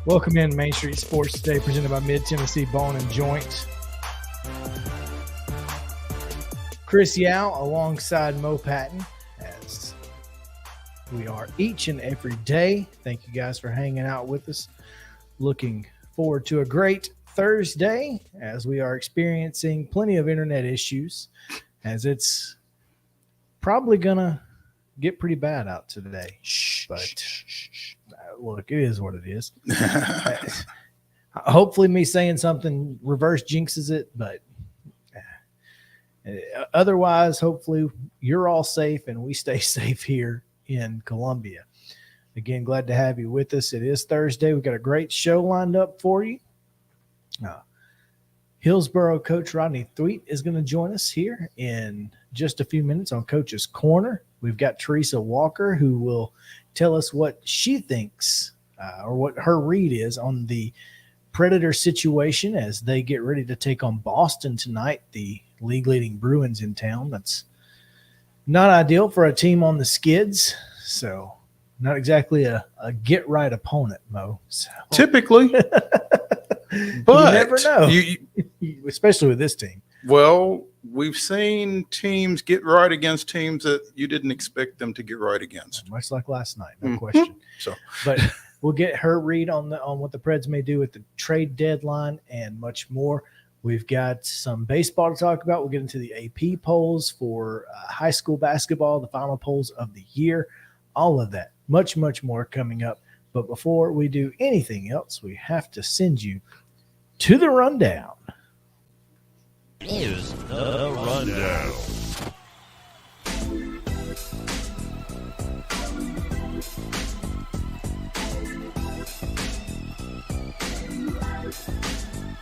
Welcome in Main Street Sports today, presented by Mid-Tennessee Bone and Joint. Chris Yow alongside Mo Patton, as we are each and every day. Thank you guys for hanging out with us. Looking forward to a great Thursday, as we are experiencing plenty of internet issues, as it's probably going to get pretty bad out today. But look, it is what it is. Hopefully me saying something reverse jinxes it, but otherwise, hopefully you're all safe and we stay safe here in Columbia. Again, glad to have you with us. It is Thursday. We've got a great show lined up for you. HILLSBORO coach Rodney THWEATT is going to join us here in just a few minutes on Coach's Corner. We've got TERESA Walker, who will tell us what she thinks or what her read is on the Predator situation as they get ready to take on Boston tonight, the league-leading Bruins in town. That's not ideal for a team on the skids, so not exactly a get-right opponent, Mo. So. Typically. But you never know, especially with this team. Well, we've seen teams get right against teams that you didn't expect them to get right against. Much like last night, no question. But we'll get her read on what the Preds may do at the trade deadline and much more. We've got some baseball to talk about. We'll get into the AP polls for high school basketball, the final polls of the year, all of that. Much, much more coming up. But before we do anything else, we have to send you to the rundown. Here's the rundown.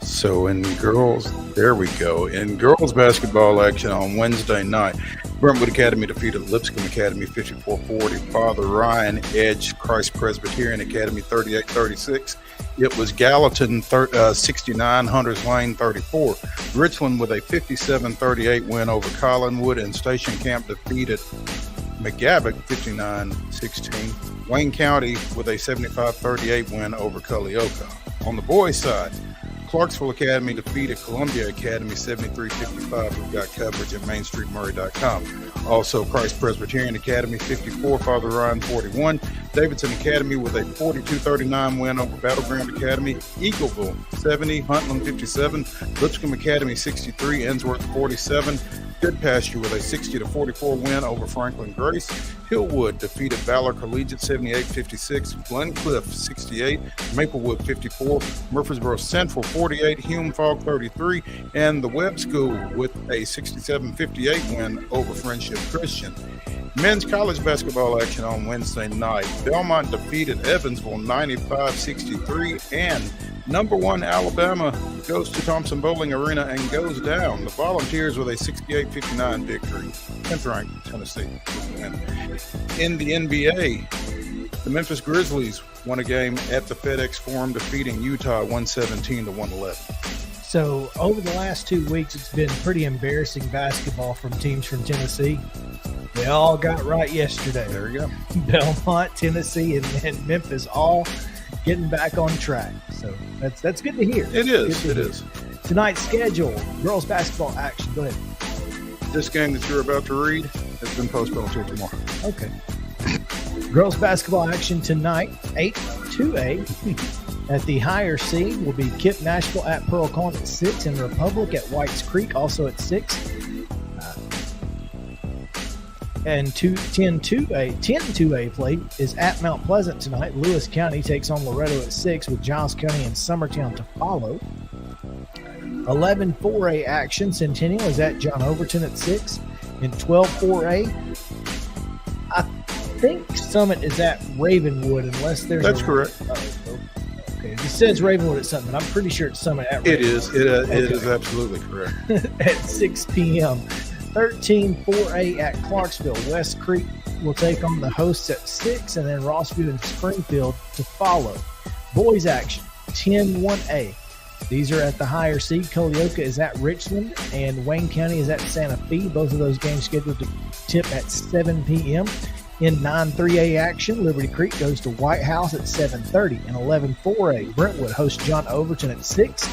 So in girls, there we go. In girls basketball action on Wednesday night, Brentwood Academy defeated Lipscomb Academy 54-40. Father Ryan edged Christ Presbyterian Academy 38-36. It was Gallatin 69, Hunters Lane 34. Richland with a 57-38 win over Collinwood, and Station Camp defeated McGavock 59-16. Wayne County with a 75-38 win over Culleoka. On the boys' side, Clarksville Academy defeated Columbia Academy 73-55. We've got coverage at MainStreetMurray.com. Also, Christ Presbyterian Academy 54, Father Ryan 41. Davidson Academy with a 42-39 win over Battleground Academy. Eagleville 70, Huntland 57. Lipscomb Academy 63, Ensworth 47. Good Pasture with a 60-44 win over Franklin Grace. Hillwood defeated Valor Collegiate 78-56. Glencliff 68, Maplewood 54, Murfreesboro Central 48, Hume Falk 33, and the Webb School with a 67-58 win over Friendship Christian. Men's college basketball action on Wednesday night. Belmont defeated Evansville 95-63, and number 1 Alabama goes to Thompson Bowling Arena and goes down. The Volunteers with a 68-59 victory. 10th ranked Tennessee win. In the NBA, the Memphis Grizzlies won a game at the FedEx Forum, defeating Utah 117-111. So over the last 2 weeks, it's been pretty embarrassing basketball from teams from Tennessee. They all got right yesterday. There you go. Belmont, Tennessee, and Memphis all getting back on track. So that's good to hear. It is. Tonight's schedule, girls basketball action. Go ahead. This game that you're about to read has been postponed until tomorrow. Okay. Girls basketball action tonight, 8-2A. At the higher seed will be KIPP Nashville at Pearl Cohn at 6, and Republic at Whites Creek also at 6. And 10-2A play is at Mount Pleasant tonight. Lewis County takes on Loretto at 6, with Giles County and Summertown to follow. 11-4A action, Centennial is at John Overton at 6. In 12-4A, I think Summit is at Ravenwood, unless there's That's correct. Okay, it says Ravenwood at Summit. I'm pretty sure it's Summit at Ravenwood. It is. It is absolutely correct. At 6 p.m. 13-4A at Clarksville. West Creek will take on the hosts at 6, and then Rossview and Springfield to follow. Boys action, 10-1A. These are at the higher seed. Colioca is at Richland, and Wayne County is at Santa Fe. Both of those games scheduled to tip at 7 p.m. In 9-3A action, Liberty Creek goes to White House at 7:30. In 11-4A, Brentwood hosts John Overton at 6.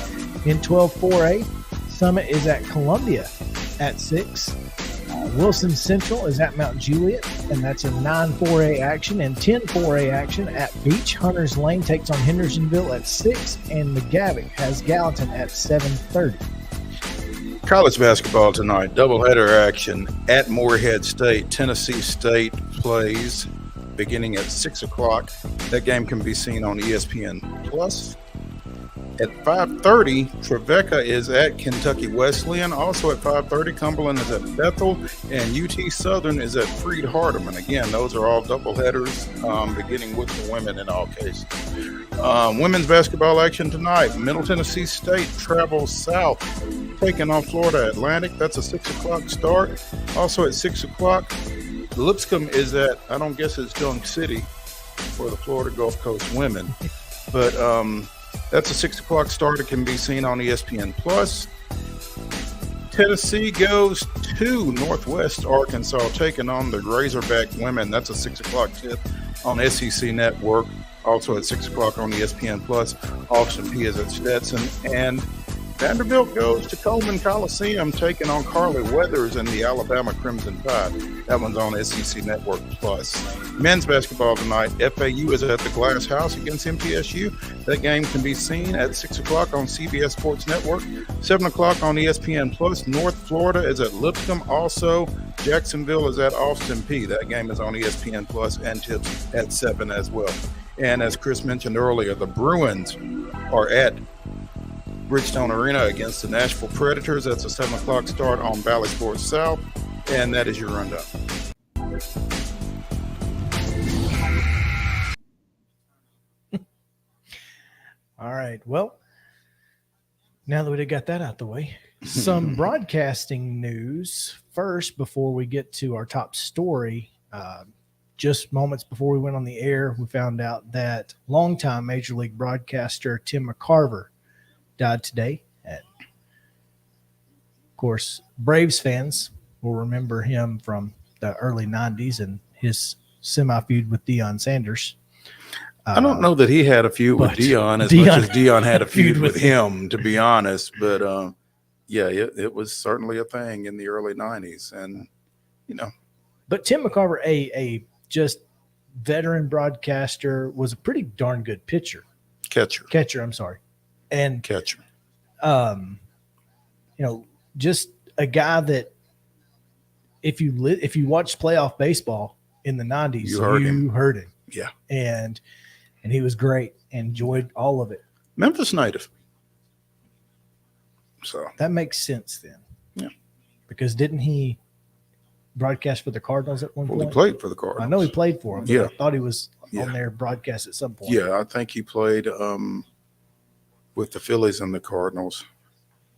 In 12-4A, Summit is at Columbia at 6. Wilson Central is at Mount Juliet, and that's in 9-4A action. And 10-4A action at Beach. Hunters Lane takes on Hendersonville at 6, and McGavick has Gallatin at 7:30. College basketball tonight, doubleheader action at Morehead State. Tennessee State plays beginning at 6 o'clock. That game can be seen on ESPN Plus. At 5:30, Trevecca is at Kentucky Wesleyan. Also at 5:30, Cumberland is at Bethel, and UT Southern is at Freed Hardeman. Again, those are all doubleheaders, beginning with the women in all cases. Women's basketball action tonight. Middle Tennessee State travels south, taking on Florida Atlantic. That's a 6 o'clock start. Also at 6 o'clock, Lipscomb is at, I don't guess it's Dunk City for the Florida Gulf Coast women, but that's a 6 o'clock start. It can be seen on ESPN Plus. Tennessee goes to Northwest Arkansas, taking on the Razorback women. That's a 6 o'clock tip on SEC Network. Also at 6 o'clock on ESPN Plus. Austin P is at Stetson. And Vanderbilt goes to Coleman Coliseum, taking on Carly Weathers and the Alabama Crimson Tide. That one's on SEC Network Plus. Men's basketball tonight. FAU is at the Glass House against MTSU. That game can be seen at 6 o'clock on CBS Sports Network, 7 o'clock on ESPN Plus. North Florida is at Lipscomb. Also, Jacksonville is at Austin P. That game is on ESPN Plus and tips at 7 as well. And as Chris mentioned earlier, the Bruins are at Bridgestone Arena against the Nashville Predators. That's a 7 o'clock start on Valley Sports South. And that is your rundown. All right. Well, now that we got that out the way, some broadcasting news first before we get to our top story. Just moments before we went on the air, we found out that longtime Major League broadcaster Tim McCarver died today. And of course, Braves fans will remember him from the early 90s and his semi-feud with Deion Sanders. I don't know that he had a feud with Deion as much as Deion had a feud with him, to be honest. But, yeah, it was certainly a thing in the early 90s. And, you know. But Tim McCarver, a just veteran broadcaster, was a pretty darn good pitcher. Catcher, I'm sorry. And catcher. You know, just a guy that if you watched playoff baseball in the 90s, You heard him. Yeah. Yeah. And he was great. Enjoyed all of it. Memphis native. So that makes sense then. Yeah. Because didn't he broadcast for the Cardinals at one point? He played for the Cardinals. I know he played for them. Yeah. I thought he was on their broadcast at some point. Yeah, I think he played with the Phillies and the Cardinals.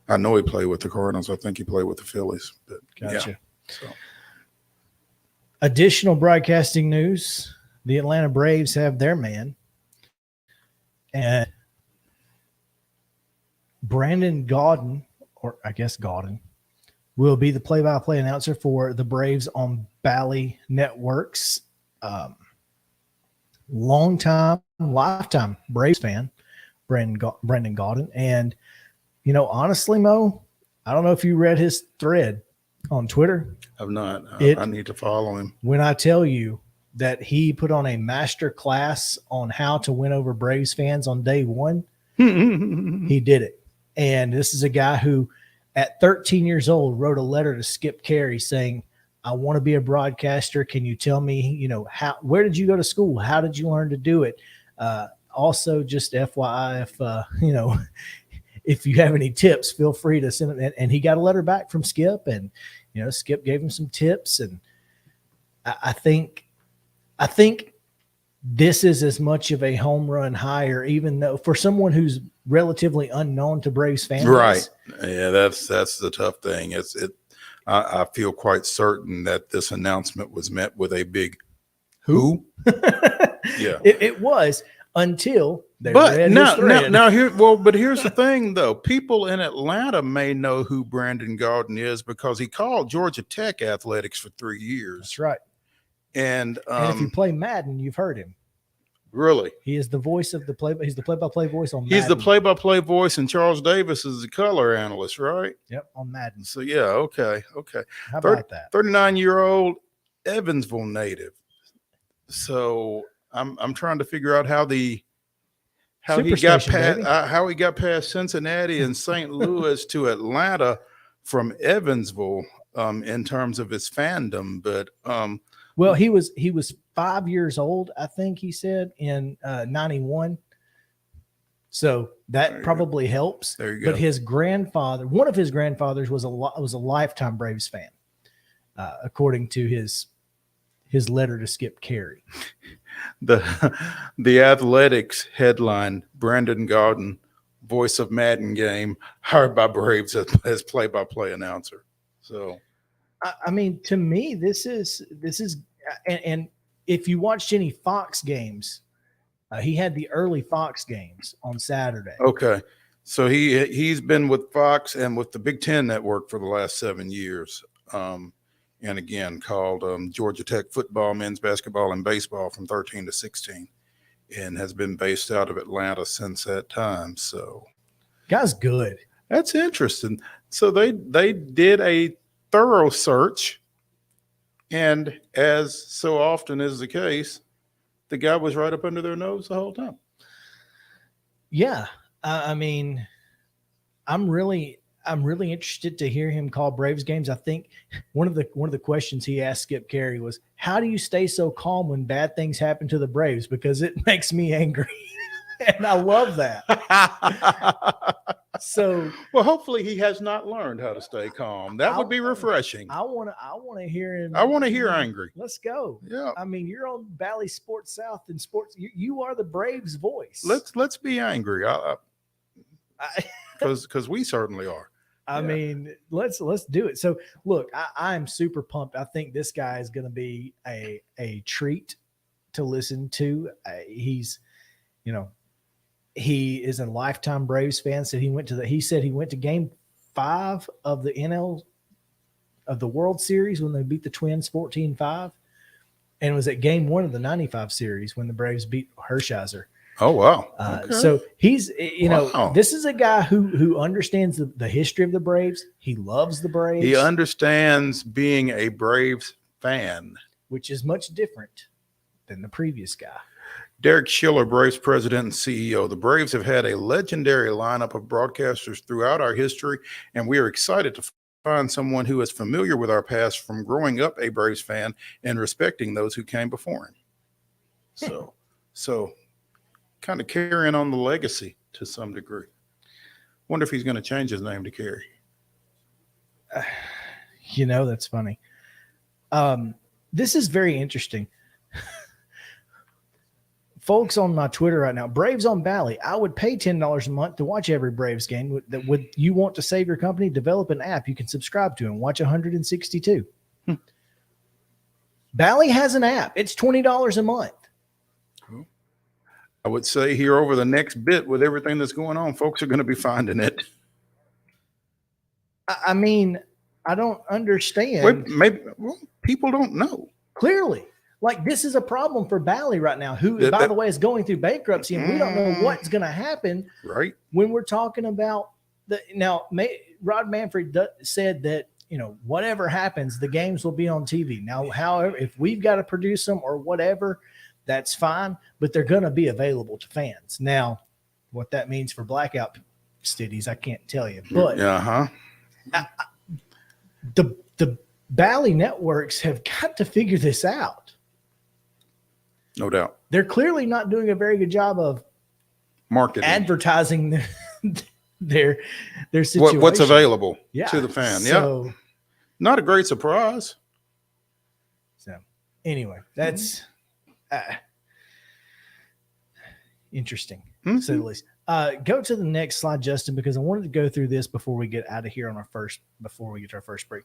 I know he played with the Cardinals. I think he played with the Phillies. But Gotcha. Yeah, so. Additional broadcasting news. The Atlanta Braves have their man. And Brandon Gaudin, or I guess Gaudin, will be the play-by-play announcer for the Braves on Bally Networks. Lifetime Braves fan, Brandon Gaudin. And, honestly, Mo, I don't know if you read his thread on Twitter. I've not. I need to follow him. When I tell you that he put on a master class on how to win over Braves fans on day one, he did it. And this is a guy who, at 13 years old, wrote a letter to Skip Carey saying, I want to be a broadcaster. Can you tell me, where did you go to school? How did you learn to do it? Also, just FYI, if you have any tips, feel free to send it. And he got a letter back from Skip, and, Skip gave him some tips. And I think this is as much of a home run hire, even though for someone who's relatively unknown to Braves fans. Right. Yeah, that's the tough thing. I feel quite certain that this announcement was met with a big who? Yeah. It was until they but read his thread. But here's the thing though. People in Atlanta may know who Brandon Gaudin is because he called Georgia Tech athletics for 3 years. That's right. And if you play Madden, you've heard him. Really? He is the voice of the play. He's the play-by-play voice on Madden. He's the play-by-play voice, and Charles Davis is the color analyst, right? Yep, on Madden. So yeah, okay. How about that? 39-year-old Evansville native. So I'm trying to figure out how he got past Cincinnati and St. Louis to Atlanta from Evansville in terms of his fandom, but well, he was 5 years old, I think he said, in 91. So that probably helps. There you go. But his grandfather, one of his grandfathers, was a lifetime Braves fan, according to his letter to Skip Carey. The Athletics headline: Brandon Gaudin, voice of Madden game, hired by Braves as play-by-play announcer. So. I mean, to me, this is, and if you watched any Fox games, he had the early Fox games on Saturday. Okay, so he's been with Fox and with the Big Ten Network for the last 7 years, and again called Georgia Tech football, men's basketball, and baseball from 13 to 16, and has been based out of Atlanta since that time. So, guy's good. That's interesting. So they did a thorough search, and as so often is the case, the guy was right up under their nose the whole time. Yeah, I mean, I'm really interested to hear him call Braves games. I think one of the questions he asked Skip Carey was, "How do you stay so calm when bad things happen to the Braves? Because it makes me angry," and I love that. So, well, hopefully he has not learned how to stay calm. That would be refreshing. I want to hear him. I want to hear angry. Let's go. Yeah. I mean, you're on Valley Sports South and sports. You are the Braves voice. Let's be angry. Because we certainly are. I mean, let's do it. So, look, I'm super pumped. I think this guy is going to be a treat to listen to. He's, he is a lifetime Braves fan. He said he went to game 5 of the World Series when they beat the Twins 14-5, and was at game 1 of the 95 series when the Braves beat Hershiser. Oh, wow. Okay. So he's, this is a guy who understands the history of the Braves. He loves the Braves. He understands being a Braves fan, which is much different than the previous guy. Derek Schiller, Braves president and CEO. The Braves have had a legendary lineup of broadcasters throughout our history, and we are excited to find someone who is familiar with our past from growing up a Braves fan and respecting those who came before him. So kind of carrying on the legacy to some degree. Wonder if he's going to change his name to Kerry. That's funny. This is very interesting. Folks on my Twitter right now, Braves on Bally. I would pay $10 a month to watch every Braves game. Would you want to save your company? Develop an app you can subscribe to and watch 162. Bally has an app. It's $20 a month. I would say here over the next bit with everything that's going on, folks are going to be finding it. I mean, I don't understand. Maybe people don't know. Clearly. Like, this is a problem for Bally right now, who, by the way, is going through bankruptcy, and we don't know what's going to happen. Right. When we're talking about Rod Manfred said that, whatever happens, the games will be on TV. Now, however, if we've got to produce them or whatever, that's fine, but they're going to be available to fans. Now, what that means for blackout cities, I can't tell you. But the Bally networks have got to figure this out. No doubt. They're clearly not doing a very good job of marketing, advertising their situation. What's available to the fan. So, not a great surprise. So anyway, that's interesting, to say the least. Go to the next slide, Justin, because I wanted to go through this before we get out of here before we get to our first break.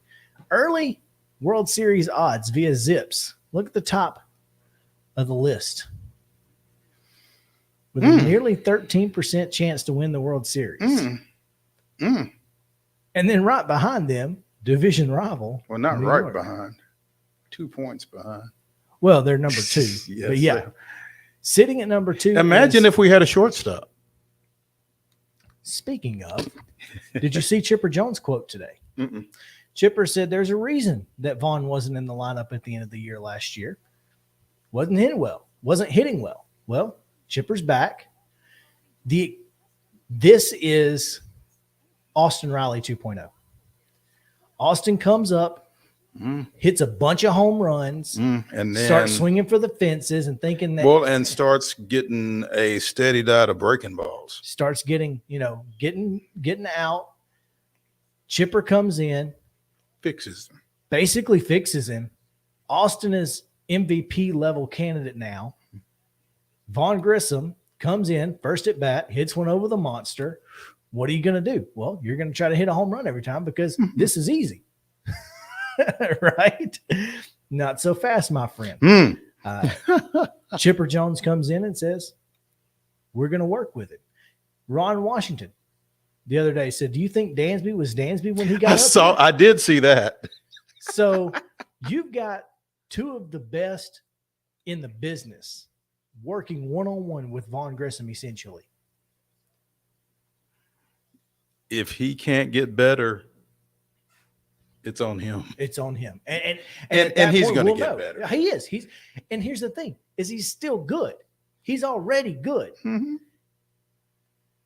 Early World Series odds via Zips. Look at the top of the list. With a nearly 13% chance to win the World Series. And then right behind them, division rival. Well, not right behind. 2 points behind. Well, they're number 2. Yes, but yeah, sitting at number 2. Imagine if we had a shortstop. Speaking of, did you see Chipper Jones' quote today? Mm-mm. Chipper said there's a reason that Vaughn wasn't in the lineup at the end of the year last year. Wasn't hitting well. Well, Chipper's back. This is Austin Riley 2.0. Austin comes up, hits a bunch of home runs, and then starts swinging for the fences and thinking that. Well, and starts getting a steady diet of breaking balls. Starts getting out. Chipper comes in, basically fixes him. Austin is MVP level candidate now. Vaughn Grissom comes in, first at bat, hits one over the monster. What are you going to do? Well, you're going to try to hit a home run every time because this is easy. Right? Not so fast, my friend. Chipper Jones comes in and says, we're going to work with it. Ron Washington the other day said, do you think Dansby was Dansby when he got up? I did see that. So you've got two of the best in the business working one-on-one with Vaughn Grissom, essentially. If he can't get better, it's on him. It's on him. And he's going to get better. He is. And here's the thing, is he's still good. He's already good. Mm-hmm.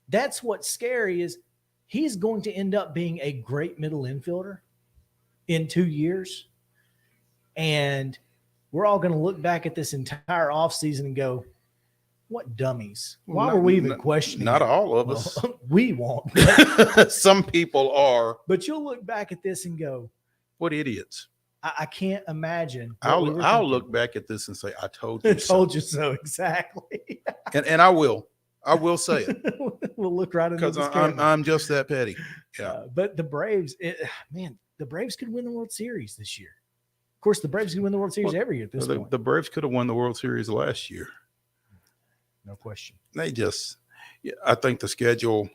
That's what's scary is he's going to end up being a great middle infielder in 2 years. And we're all going to look back at this entire offseason and go, what dummies? Why were we even questioning? Not all of us. We won't. Some people are. But you'll look back at this and go, what idiots? I can't imagine. I'll look back at this and say, I told you so. Told you so, exactly. and I will. I will say it. We'll look right into this because I'm just that petty. Yeah. But the Braves, the Braves could win the World Series this year. Of course, the Braves can win the World Series every year at this point. The Braves could have won the World Series last year. No question. I think the schedule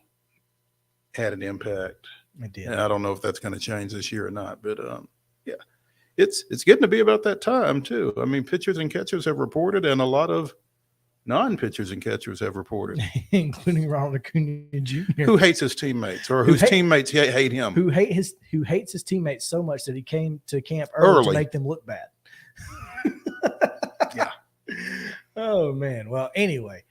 had an impact. It did. And I don't know if that's going to change this year or not, but it's getting to be about that time too. I mean, pitchers and catchers have reported, and a lot of non-pitchers and catchers have reported, including Ronald Acuna Jr., who hates his teammates or whose teammates hate him, who hates his teammates so much that he came to camp early to make them look bad. Yeah. Oh man. Well, anyway,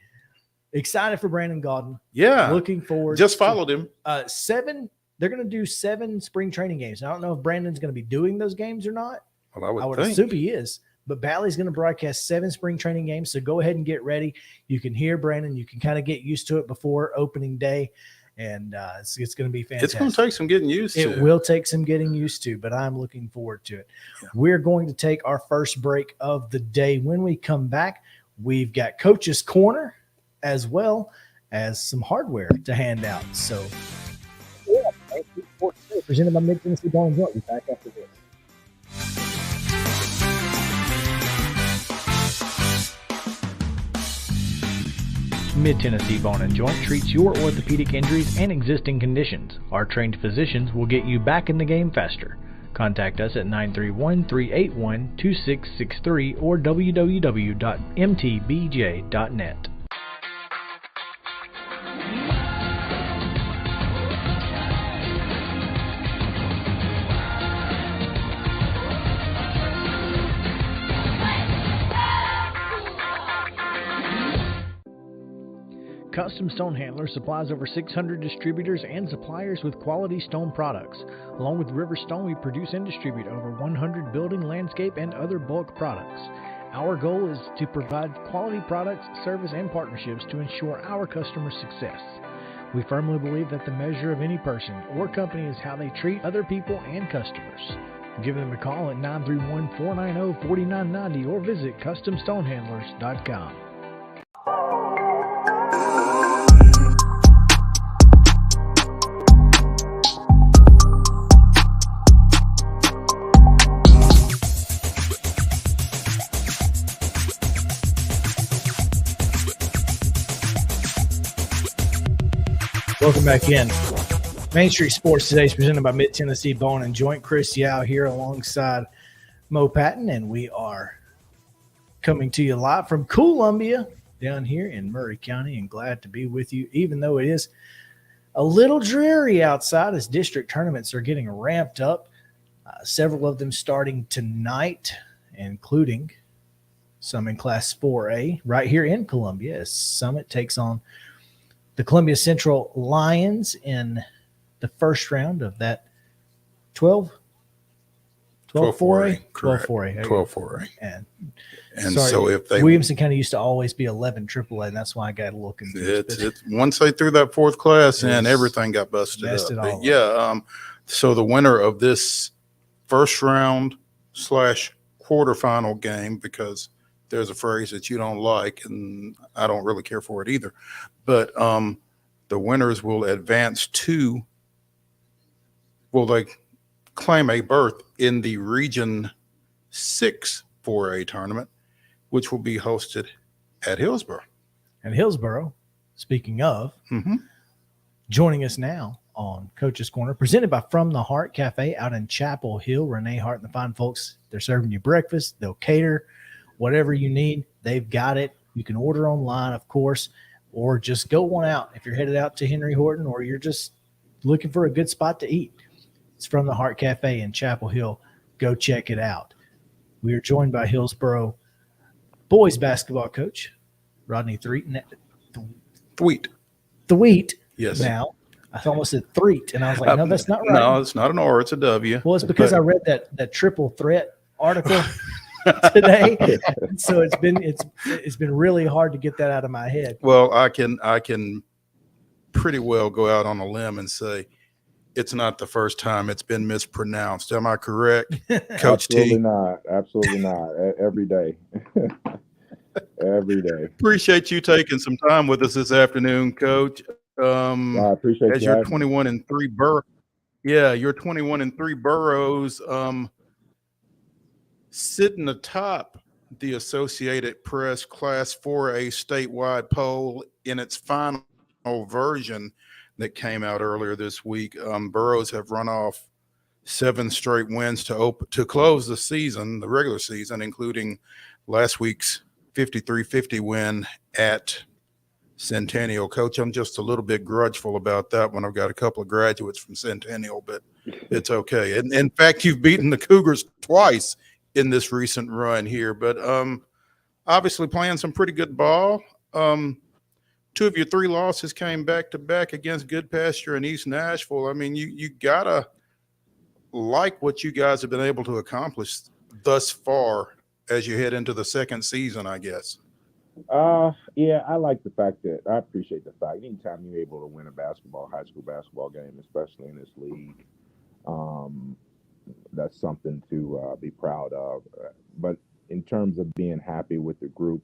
excited for Brandon Gaudin. Yeah. Looking forward. Just followed him. 7 they're going to do 7 spring training games. I don't know if Brandon's going to be doing those games or not. Well, I would assume he is. But Bally's going to broadcast 7 spring training games, so go ahead and get ready. You can hear Brandon. You can kind of get used to it before opening day, and it's going to be fantastic. It's going to take some getting used to. It will take some getting used to, but I'm looking forward to it. Yeah. We're going to take our first break of the day. When we come back, we've got Coach's Corner as well as some hardware to hand out. So, yeah, presented by Mid-Tennessee Bone & Joint. We'll be back after this. Mid-Tennessee Bone & Joint treats your orthopedic injuries and existing conditions. Our trained physicians will get you back in the game faster. Contact us at 931-381-2663 or www.mtbj.net. Custom Stone Handler supplies over 600 distributors and suppliers with quality stone products. Along with River Stone, we produce and distribute over 100 building, landscape, and other bulk products. Our goal is to provide quality products, service, and partnerships to ensure our customers' success. We firmly believe that the measure of any person or company is how they treat other people and customers. Give them a call at 931-490-4990 or visit CustomStonehandlers.com. Welcome back in. Main Street Sports today is presented by Mid-Tennessee Bone & Joint. Chris Yow here alongside Mo Patton, and we are coming to you live from Columbia down here in Murray County, and glad to be with you, even though it is a little dreary outside as district tournaments are getting ramped up. Several of them starting tonight, including some in Class 4A right here in Columbia as Summit takes on the Columbia Central Lions in the first round of that 12 4A? 12-4A. 12-4A. And sorry, so if they Williamson kind of used to always be 11 AAA, and that's why I got a little confused. It's once they threw that fourth class in, everything got busted up. So the winner of this first round / quarterfinal game, because there's a phrase that you don't like, and I don't really care for it either, but the winners will advance to, they claim a berth in the Region 6 4A tournament, which will be hosted at Hillsboro. And Hillsboro, speaking of, joining us now on Coach's Corner, presented by From the Heart Cafe out in Chapel Hill. Renee Hart and the fine folks, they're serving you breakfast. They'll cater whatever you need. They've got it. You can order online, of course, or just go one out if you're headed out to Henry Horton or you're just looking for a good spot to eat. It's From the Heart Cafe in Chapel Hill. Go check it out. We are joined by Hillsboro boys basketball coach, Rodney THWEATT. Yes. Now, I almost said THWEATT, and I was like, no, that's not right. No, it's not an R, it's a W. Well, it's because I read that triple threat article today, so it's been really hard to get that out of my head. Well, I can pretty well go out on a limb and say it's not the first time it's been mispronounced. Am I correct, Coach Absolutely T? not. Absolutely not. Every day. Every day. Appreciate you taking some time with us this afternoon, Coach. I appreciate as you're 21-3 borough. Yeah, you're 21-3 boroughs. Sitting atop the Associated Press Class 4A statewide poll in its final version that came out earlier this week. Boroughs have run off 7 straight wins to close the season, the regular season, including last week's 53-50 win at Centennial. Coach, I'm just a little bit grudgeful about that one. I've got a couple of graduates from Centennial, but it's okay. And in fact, you've beaten the Cougars twice in this recent run here, but obviously playing some pretty good ball. 2 of your 3 losses came back to back against Good Pasture and East Nashville. I mean, you gotta like what you guys have been able to accomplish thus far as you head into the second season, I guess. Yeah, I like the fact that I appreciate the fact anytime you're able to win a high school basketball game, especially in this league, that's something to be proud of. But in terms of being happy with the group,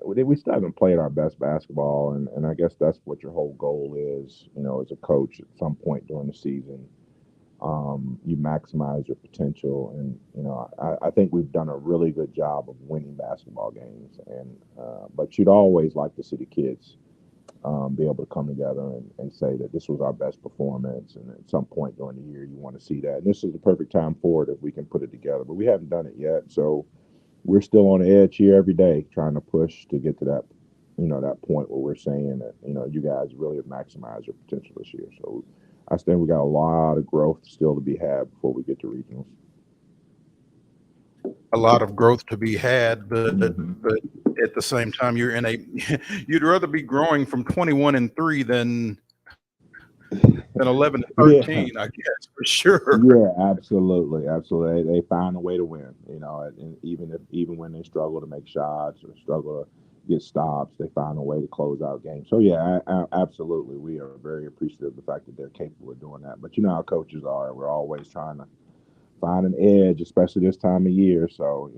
we still haven't played our best basketball, and I guess that's what your whole goal is, as a coach at some point during the season. You maximize your potential, and I think we've done a really good job of winning basketball games, and but you'd always like to see the kids be able to come together and say that this was our best performance, and at some point during the year you want to see that, and this is the perfect time for it if we can put it together, but we haven't done it yet, so we're still on the edge here every day trying to push to get to that that point where we're saying that you guys really have maximized your potential this year. So I think we got a lot of growth still to be had before we get to regionals. A lot of growth to be had, but at the same time, you're in you'd rather be growing from 21-3 than 11-13, I guess, for sure. Yeah, absolutely. They find a way to win, and even when they struggle to make shots or struggle to get stops, they find a way to close out games. So yeah, absolutely, we are very appreciative of the fact that they're capable of doing that. But you know how coaches are; we're always trying to find an edge, especially this time of year. So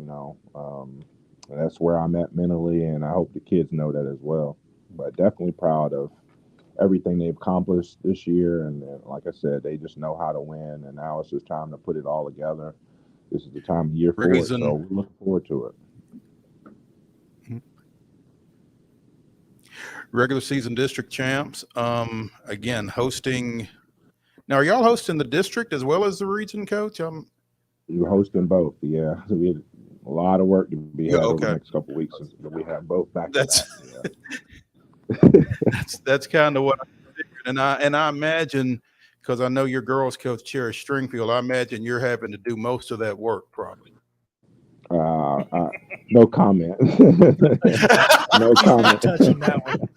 that's where I'm at mentally, and I hope the kids know that as well. But definitely proud of everything they've accomplished this year, and like I said, they just know how to win. And now it's just time to put it all together. This is the time of year for it, so we're looking forward to it. Regular season district champs. Again, hosting. Now, are y'all hosting the district as well as the region, Coach? We're hosting both. Yeah, so we have a lot of work to be had over the next couple of weeks. We have both back. That's kind of what I figured, and I imagine, because I know your girls coach Cherry Stringfield, I imagine you're having to do most of that work probably. No comment. No comment. Touching that one.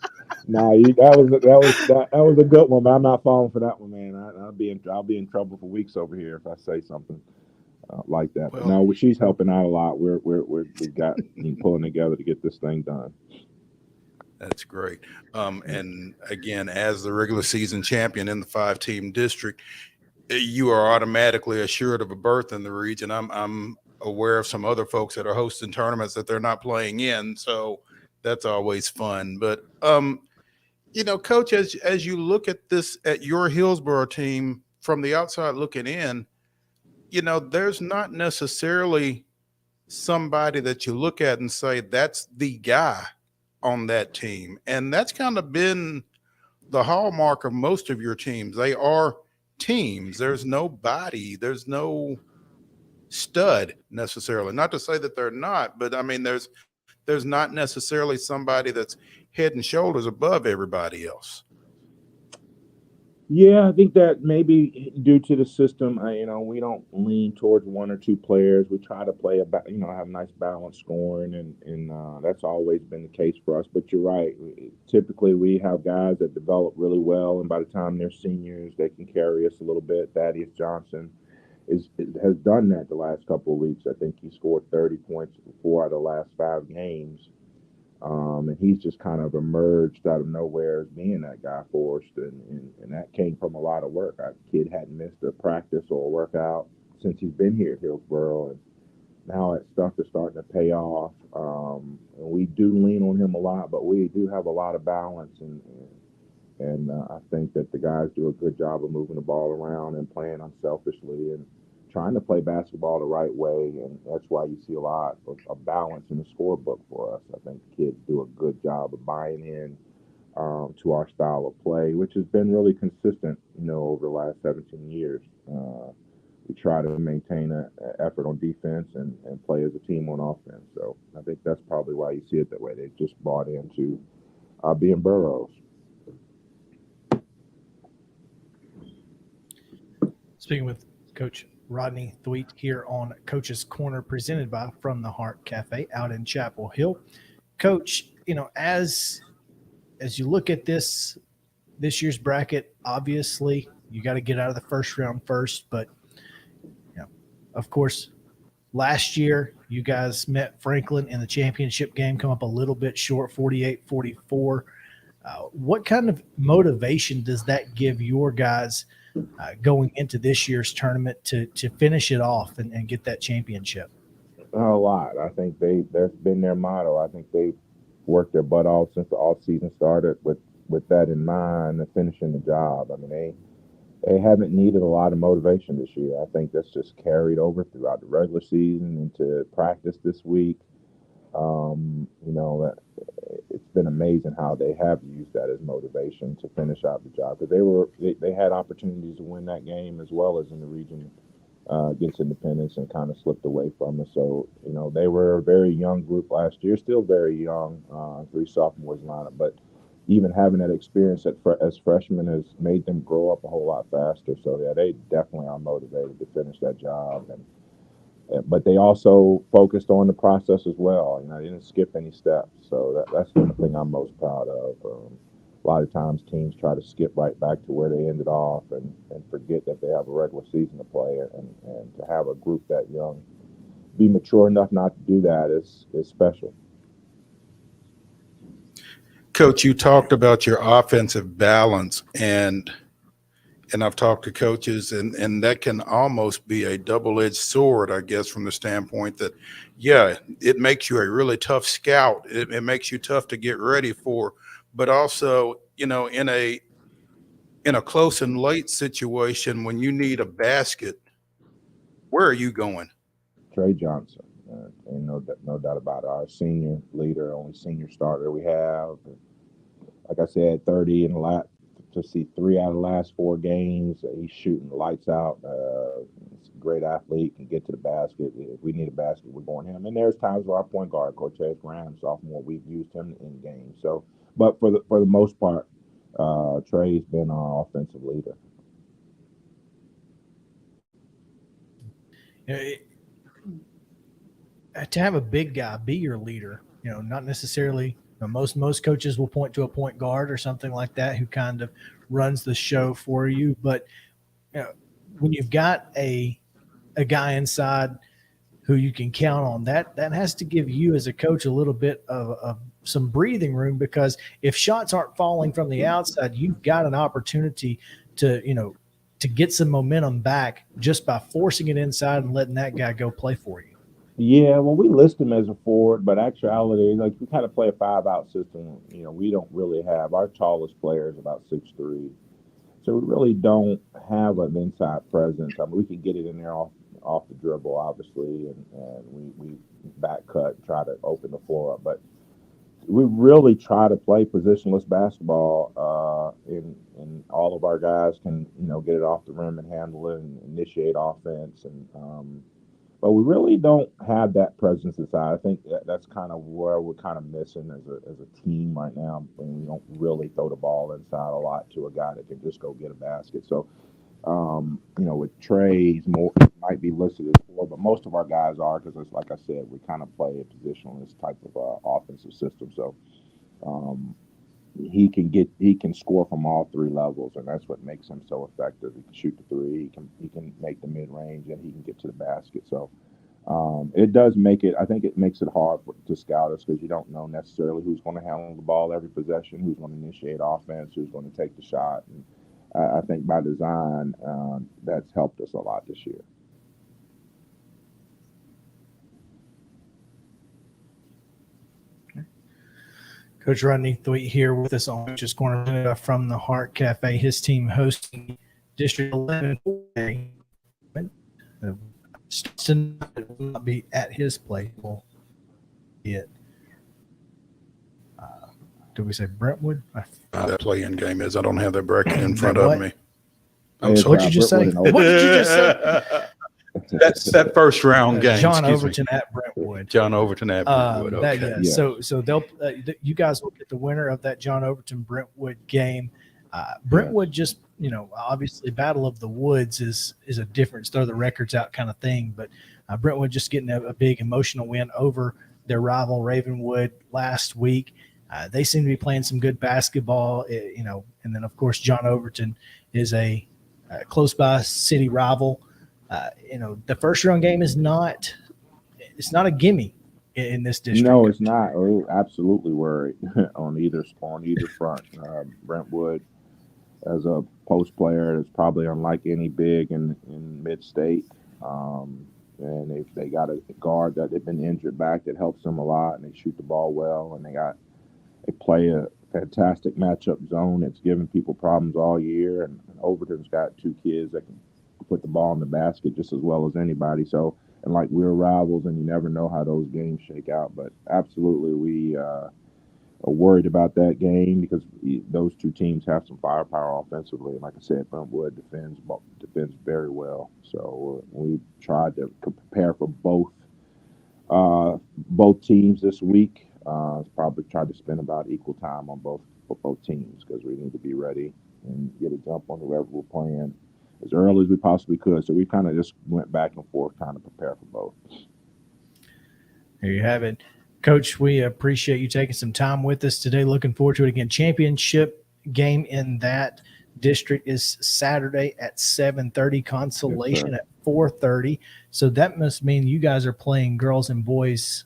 No, that was a good one, but I'm not falling for that one, man. I'll be in trouble for weeks over here if I say something like that. But no, she's helping out a lot. We've got pulling together to get this thing done. That's great. And again, as the regular season champion in the 5-team district, you are automatically assured of a berth in the region. I'm aware of some other folks that are hosting tournaments that they're not playing in, so that's always fun. But Coach, as you look at this, at your Hillsborough team from the outside looking in, there's not necessarily somebody that you look at and say that's the guy on that team, and that's kind of been the hallmark of most of your teams. They are teams. There's no body, there's no stud necessarily. Not to say that they're not, but I mean there's not necessarily somebody that's head and shoulders above everybody else. Yeah, I think that maybe due to the system, we don't lean towards one or two players. We try to play have nice balance scoring, and that's always been the case for us. But you're right. Typically, we have guys that develop really well, and by the time they're seniors, they can carry us a little bit. Thaddeus Johnson has done that the last couple of weeks. I think he scored 30 points in 4 out of the last 5 games. And he's just kind of emerged out of nowhere as being that guy for us, and that came from a lot of work. Our kid hadn't missed a practice or a workout since he's been here at Hillsborough, and now that stuff is starting to pay off. And we do lean on him a lot, but we do have a lot of balance, and I think that the guys do a good job of moving the ball around and playing unselfishly and trying to play basketball the right way, and that's why you see a lot of balance in the scorebook for us. I think the kids do a good job of buying in to our style of play, which has been really consistent, over the last 17 years. We try to maintain an effort on defense and play as a team on offense. So I think that's probably why you see it that way. They just bought into being Burrows. Speaking with Coach Rodney THWEATT here on Coach's Corner, presented by From the Heart Cafe out in Chapel Hill. Coach, as as you look at this year's bracket, obviously you got to get out of the first round first, but of course, last year you guys met Franklin in the championship game, come up a little bit short, 48-44. What kind of motivation does that give your guys going into this year's tournament to finish it off and get that championship? A lot. I think that's been their motto. I think they've worked their butt off since the off season started with that in mind and finishing the job. I mean, they haven't needed a lot of motivation this year. I think that's just carried over throughout the regular season into practice this week. It's been amazing how they have used that as motivation to finish out the job, because they had opportunities to win that game as well as in the region against Independence and kind of slipped away from it. So, they were a very young group last year, still very young, 3 sophomores lineup, but even having that experience as freshmen has made them grow up a whole lot faster. So, yeah, they definitely are motivated to finish that job. But they also focused on the process as well. They didn't skip any steps. So that's the thing I'm most proud of. A lot of times teams try to skip right back to where they ended off and forget that they have a regular season to play. And to have a group that young be mature enough not to do that is special. Coach, you talked about your offensive balance, and I've talked to coaches, and that can almost be a double-edged sword, I guess, from the standpoint that, yeah, it makes you a really tough scout. It makes you tough to get ready for, but also, in a close and late situation when you need a basket, where are you going? Trey Johnson, and no doubt about it, our senior leader, only senior starter we have. Like I said, 30 in the last. To see 3 out of the last 4 games, he's shooting the lights out. He's a great athlete, can get to the basket. If we need a basket, we're going him. And there's times where our point guard, Cortez Graham, sophomore, we've used him in games. So, but for the most part, Trey's been our offensive leader. To have a big guy be your leader, not necessarily. Most coaches will point to a point guard or something like that who kind of runs the show for you. But when you've got a guy inside who you can count on, that has to give you as a coach a little bit of some breathing room, because if shots aren't falling from the outside, you've got an opportunity to get some momentum back just by forcing it inside and letting that guy go play for you. Yeah, well, we list him as a forward, but actuality, we kind of play a 5-out system. We don't really have, our tallest player is about 6'3", so we really don't have an inside presence. I mean, we can get it in there off the dribble, obviously, and we back cut and try to open the floor up, but we really try to play positionless basketball, and all of our guys can get it off the rim and handle it and initiate offense, and but we really don't have that presence inside. I think that's kind of where we're kind of missing as a team right now. And we don't really throw the ball inside a lot to a guy that can just go get a basket. So, with Trey, might be listed as 4, but most of our guys are, because it's like I said, we kind of play a positionless type of offensive system. So, he can score from all 3 levels, and that's what makes him so effective. He can shoot the 3, he can make the mid range, and he can get to the basket. So it does make it. I think it makes it hard to scout us, because you don't know necessarily who's going to handle the ball every possession, who's going to initiate offense, who's going to take the shot. And I think by design, that's helped us a lot this year. Coach Rodney THWEATT here with us on Coach's Corner from the Heart Cafe. His team hosting District 11. Tonight will not be at his place. Will be it. Did we say Brentwood? That play-in game is. I don't have that bracket in front of me. I'm sorry. What did you just say? What did you just say? That's that first round game. John Overton at Brentwood. John Overton at Brentwood. Okay. So they'll you guys will get the winner of that John Overton Brentwood game. Brentwood just obviously Battle of the Woods is a difference, throw the records out kind of thing, but Brentwood just getting a big emotional win over their rival Ravenwood last week. They seem to be playing some good basketball, and then of course John Overton is a close by city rival. The first round game is not a gimme in this district. No, it's not. We're absolutely worried on either front. Brentwood, as a post player, is probably unlike any big in mid-state. And they got a guard that they've been injured back that helps them a lot, and they shoot the ball well, and they play a fantastic matchup zone that's given people problems all year. And Overton's got 2 kids that can put the ball in the basket just as well as anybody. So, and like, we're rivals, and you never know how those games shake out. But absolutely, we are worried about that game because those 2 teams have some firepower offensively. And like I said, Brentwood defends very well. So we tried to prepare for both teams this week. Probably tried to spend about equal time on both teams because we need to be ready and get a jump on whoever we're playing as early as we possibly could. So we kind of just went back and forth trying to prepare for both. There you have it. Coach, we appreciate you taking some time with us today. Looking forward to it again. Championship game in that district is Saturday at 7:30, consolation at 4:30. So that must mean you guys are playing girls and boys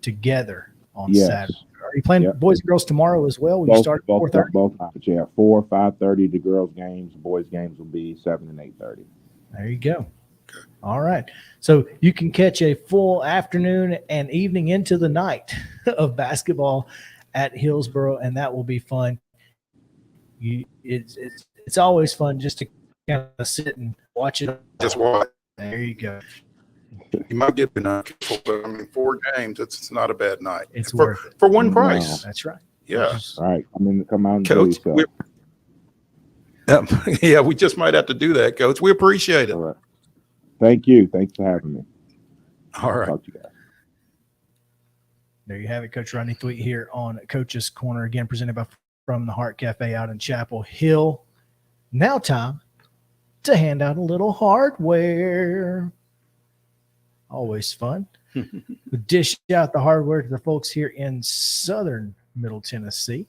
together on Saturday. Are you playing boys and girls tomorrow as well? Will you start at 4:30? Both nights, yeah. 4, 5:30 the girls' games. The boys' games will be 7 and 8:30. There you go. All right. So you can catch a full afternoon and evening into the night of basketball at Hillsboro, and that will be fun. It's always fun just to kind of sit and watch it. Just watch. There you go. You might get but 4 games. It's not a bad night. It's worth it for one price. That's right. Yeah. All right. Come out and Coach, do yourself. yeah, we just might have to do that, Coach. We appreciate it. All right. Thank you. Thanks for having me. All right. Talk to you guys. There you have it, Coach Rodney THWEATT here on Coach's Corner, again presented from the Heart Cafe out in Chapel Hill. Now time to hand out a little hardware. Always fun. We dish out the hardware to the folks here in southern Middle Tennessee.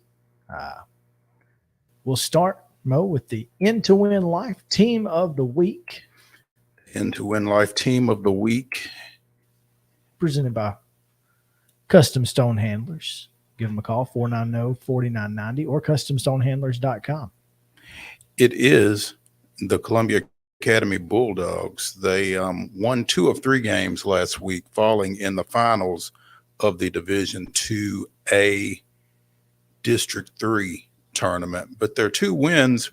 We'll start, Mo, with the In-to-Win Life Team of the Week. In-to-Win Life Team of the Week. Presented by Custom Stone Handlers. Give them a call, 490-4990 or customstonehandlers.com. It is the Columbia Academy Bulldogs. They won 2 of 3 games last week, falling in the finals of the Division IIA District 3 tournament. But their 2 wins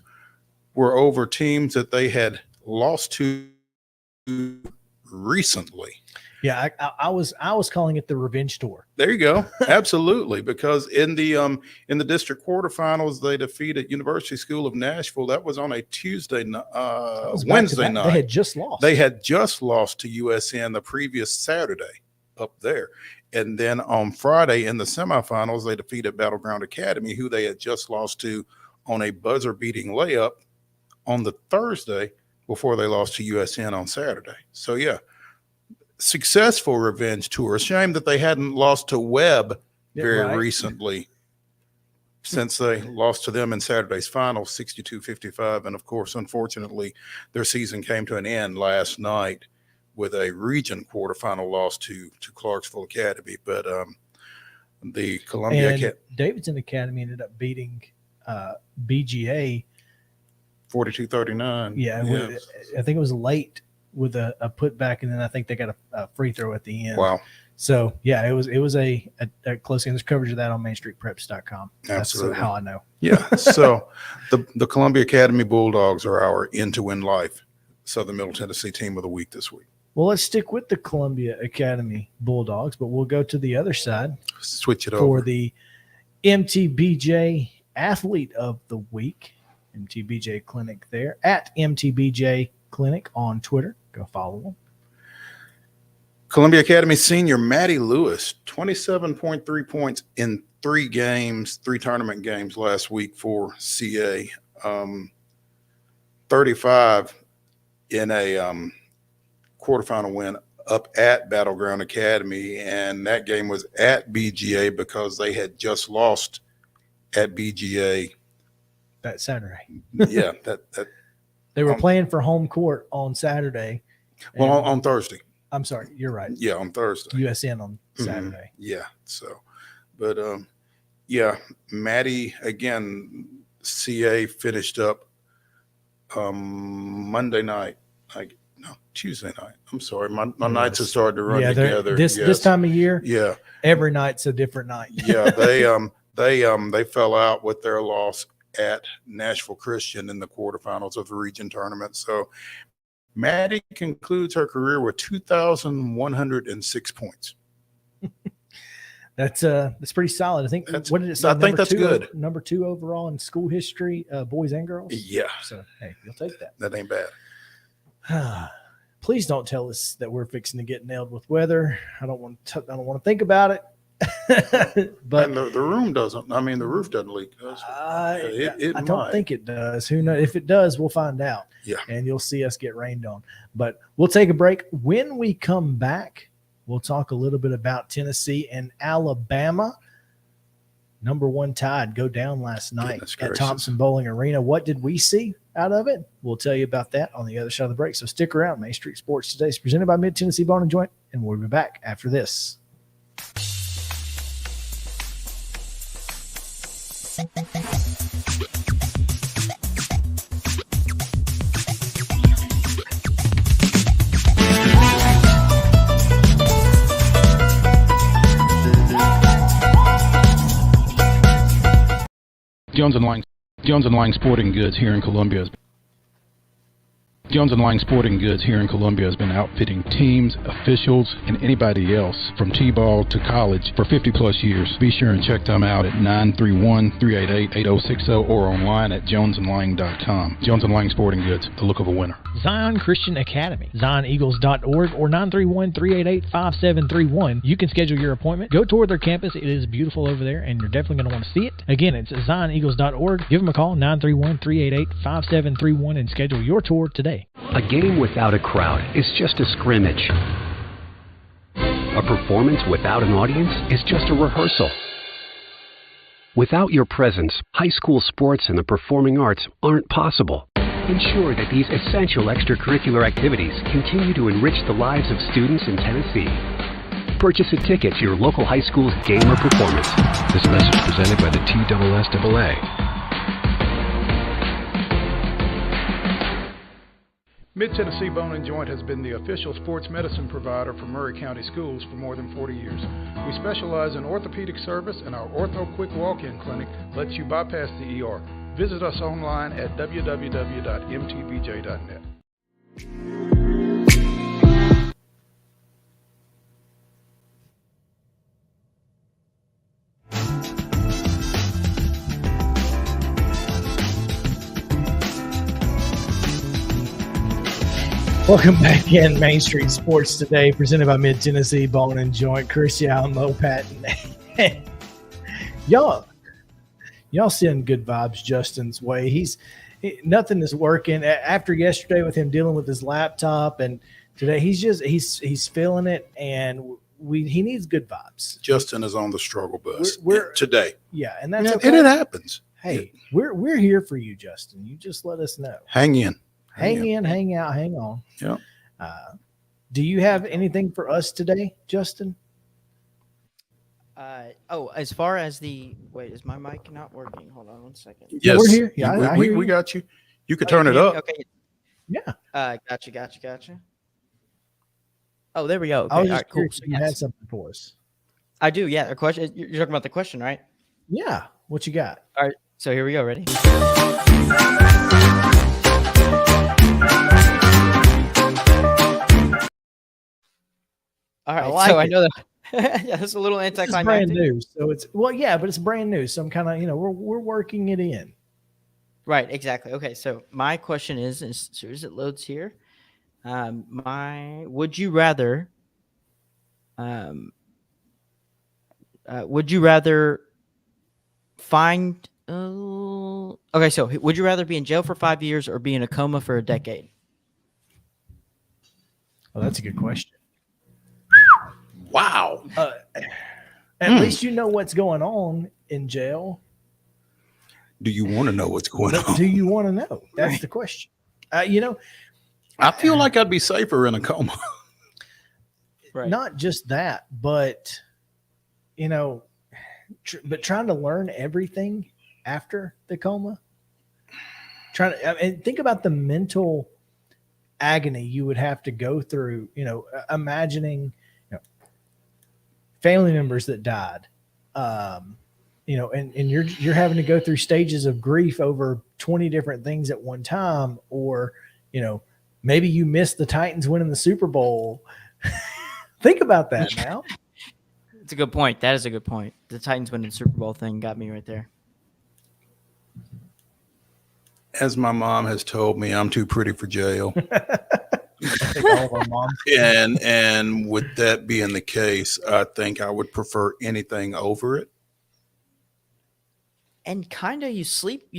were over teams that they had lost to recently. Yeah, I was calling it the revenge tour. There you go. Absolutely, because in the district quarterfinals they defeated University School of Nashville. That was on a Wednesday night. They had just lost. They had just lost to USN the previous Saturday up there. And then on Friday in the semifinals, they defeated Battleground Academy, who they had just lost to on a buzzer-beating layup on the Thursday before they lost to USN on Saturday. So, yeah, successful revenge tour. Shame that they hadn't lost to Webb very recently since they lost to them in Saturday's final, 62-55. And, of course, unfortunately, their season came to an end last night with a region quarterfinal loss to Clarksville Academy. But the Columbia Davidson Academy ended up beating BGA 42-39. Yeah, I think it was late with a putback, and then I think they got a free throw at the end. Wow. So, yeah, it was a close game. There's coverage of that on mainstreetpreps.com. Absolutely. That's how I know. Yeah. So the Columbia Academy Bulldogs are our In-to-Win Life Southern Middle Tennessee Team of the Week this week. Well, let's stick with the Columbia Academy Bulldogs, but we'll go to the other side. Switch it for over. The MTBJ Athlete of the Week. MTBJ Clinic there at MTBJ Clinic on Twitter. Go follow them. Columbia Academy senior Maddie Lewis, 27.3 points in 3 games, 3 tournament games last week for CA. 35 in a quarterfinal win up at Battleground Academy, and that game was at BGA because they had just lost at BGA that Saturday. Yeah, that They were playing for home court on Saturday. Well, on Thursday. I'm sorry, you're right. Yeah, on Thursday. USN on Saturday. Yeah. So, but yeah, Maddie again. CA finished up Monday night. Tuesday night. I'm sorry, my nights have started to run together. This time of year. Yeah, every night's a different night. Yeah, they fell out with their loss at Nashville Christian in the quarterfinals of the region tournament. So Maddie concludes her career with 2,106 points. That's pretty solid. I think. What did it say? I think that's good. Number 2 overall in school history, boys and girls. Yeah. So hey, you'll take that. That ain't bad. Please don't tell us that we're fixing to get nailed with weather. I don't want to think about it. But and the room doesn't. I mean, the roof doesn't leak. I don't think it does. Who knows? If it does, we'll find out. Yeah. And you'll see us get rained on. But we'll take a break. When we come back, we'll talk a little bit about Tennessee and Alabama. Number 1 Tide go down last night at Thompson Bowling Arena. What did we see out of it? We'll tell you about that on the other side of the break. So stick around. Main Street Sports Today is presented by Mid-Tennessee Bone & Joint, and we'll be back after this. Jones and Lang Sporting Goods here in Columbia. Jones and Lang Sporting Goods here in Columbia has been outfitting teams, officials, and anybody else from T-ball to college for 50-plus years. Be sure and check them out at 931-388-8060 or online at jonesandlang.com. Jones and Lang Sporting Goods, the look of a winner. Zion Christian Academy, zioneagles.org or 931-388-5731. You can schedule your appointment. Go tour their campus. It is beautiful over there, and you're definitely going to want to see it. Again, it's zioneagles.org. Give them a call, 931-388-5731, and schedule your tour today. A game without a crowd is just a scrimmage. A performance without an audience is just a rehearsal. Without your presence, high school sports and the performing arts aren't possible. Ensure that these essential extracurricular activities continue to enrich the lives of students in Tennessee. Purchase a ticket to your local high school's game or performance. This message presented by the TSSAA. Mid-Tennessee Bone & Joint has been the official sports medicine provider for Murray County Schools for more than 40 years. We specialize in orthopedic service, and our Ortho Quick Walk-In Clinic lets you bypass the ER. Visit us online at www.mtbj.net. Welcome back in Main Street Sports Today, presented by Mid-Tennessee Bone & Joint. Chris, Yow and Mo Patton. y'all send good vibes Justin's way. Nothing is working after yesterday with him dealing with his laptop, and today he's feeling it, and he needs good vibes. Justin is on the struggle bus today. Yeah, and that's okay. And it happens. Hey, we're here for you, Justin. You just let us know. Hang in. Hang in, hang out, hang on. Yeah. Do you have anything for us today, Justin? As far as wait, is my mic not working? Hold on 1 second. Yes, we're here. Yeah, we got you. You could turn it up. Okay. Yeah. Gotcha. Oh, there we go. Okay. I was All just right, cool. curious if you had something for us. I do. Yeah. The question. You're talking about the question, right? Yeah. What you got? All right. So here we go. Ready? All right, I know that. Yeah, it's a little anticlimactic. It's brand new, so it's but it's brand new. So I'm kind of, we're working it in. Right, exactly. Okay, so my question is as soon as it loads here, would you rather find? Okay, so would you rather be in jail for 5 years or be in a coma for a decade? Oh, that's a good question. Wow. At least you know what's going on in jail. Do you want to know what's going on? Do you want to know? That's the question. I feel like I'd be safer in a coma. Right. Not just that, but but trying to learn everything after the coma. And think about the mental agony you would have to go through. Imagining family members that died. And you're having to go through stages of grief over 20 different things at one time, or maybe you missed the Titans winning the Super Bowl. Think about that now. It's a good point. That is a good point. The Titans winning the Super Bowl thing got me right there. As my mom has told me, I'm too pretty for jail. I think all of our moms. And with that being the case, I think I would prefer anything over it. And kind of you sleep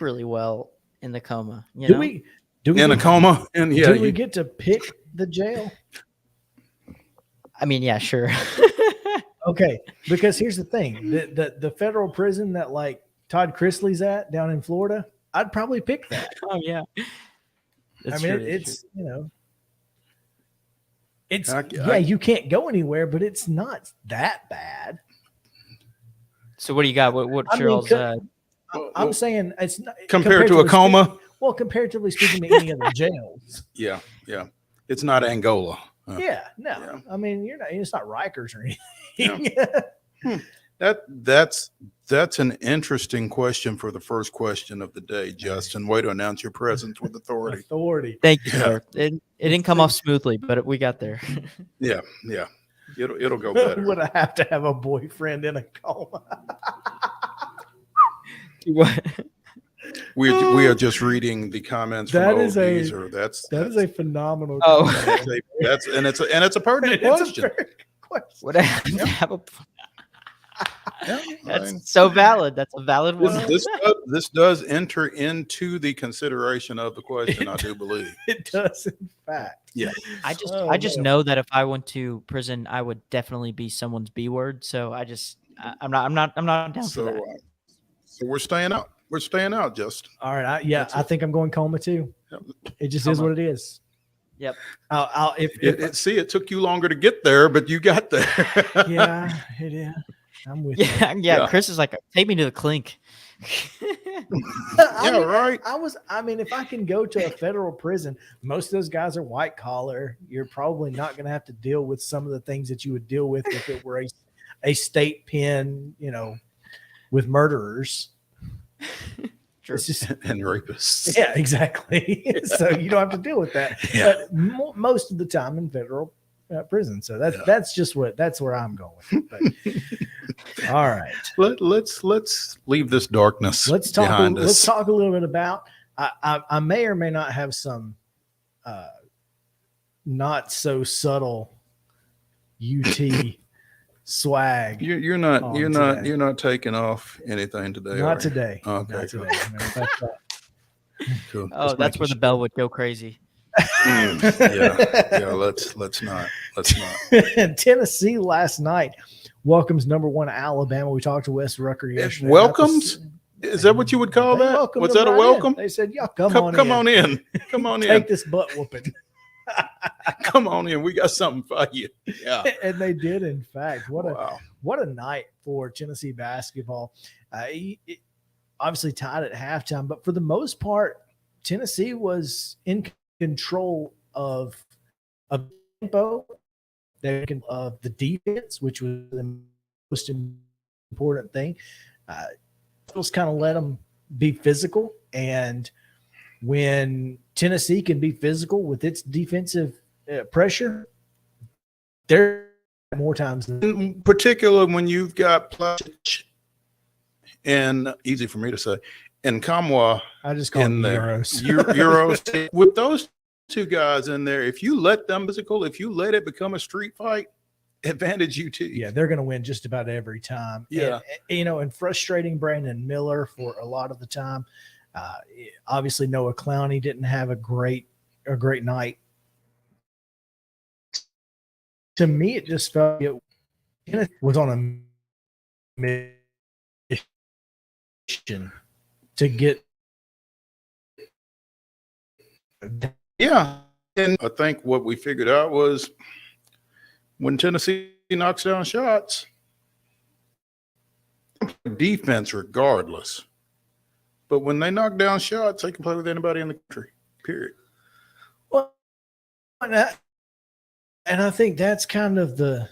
really well in the coma. Do we in a coma? And yeah, do we get to pick the jail? I mean, yeah, sure. Okay, because here's the thing: the federal prison that like Todd Chrisley's at down in Florida, I'd probably pick that. Oh yeah, it's you can't go anywhere, but it's not that bad. So what do you got? What Cheryl's? I'm saying it's not compared to a coma. Comparatively speaking to any other jails. Yeah, it's not Angola. Yeah. I mean, it's not Rikers or anything. Yeah. That's an interesting question for the first question of the day, Justin. Way to announce your presence with authority. Thank you, sir. It didn't come off smoothly, but we got there. Yeah. It'll go better. Would I have to have a boyfriend in a coma? What? We are just reading the comments from Geezer. That is a phenomenal. Oh, it's a pertinent question. Would I have to have a? That's so valid. That's a valid one. This does enter into the consideration of the question. I do believe it does. In fact, yeah. I just know that if I went to prison, I would definitely be someone's B word. So I'm not down for that. So we're staying out. We're staying out, Justin. All right. I think I'm going coma too. Yep. It just is what it is. Yep. It took you longer to get there, but you got there. Yeah, it is. I'm with you. Yeah. Chris is like, take me to the clink. Right. If I can go to a federal prison, most of those guys are white collar. You're probably not going to have to deal with some of the things that you would deal with if it were a state pen, with murderers. And rapists. Yeah, exactly. So you don't have to deal with that. Yeah. But most of the time in federal prison. So that's where I'm going. But, all right. Let's leave this darkness behind us. Let's talk a little bit about. I may or may not have some not so subtle UT swag. You're not taking off anything today. Not today. Okay. Not today. Cool. Oh, that's where the bell would go crazy. Yeah. Let's not. Tennessee last night welcomes #1 Alabama. We talked to Wes Rucker yesterday. Welcomes? Is that what you would call that? Was that a welcome? They said, "Yeah, come on in. Come on in. Take this butt whooping." Come on in. We got something for you. Yeah. And they did, in fact. What a night for Tennessee basketball. It obviously tied at halftime, but for the most part, Tennessee was in control of tempo, of the defense, which was the most important thing. Just kind of let them be physical, and when Tennessee can be physical with its defensive pressure, there are more times than particularly when you've got Placic and easy for me to say, and Kamwa. I just call them Euros. Euros. With those two guys in there, if you let them physical, if you let it become a street fight, advantage UT. Yeah, they're going to win just about every time. Yeah. And frustrating Brandon Miller for a lot of the time. Obviously Noah Clowney didn't have a great night. to me, it just felt it was on a mission to get. Yeah. And I think what we figured out was when Tennessee knocks down shots, defense regardless. But when they knock down shots, they can play with anybody in the country, period. Well, and I think that's kind of the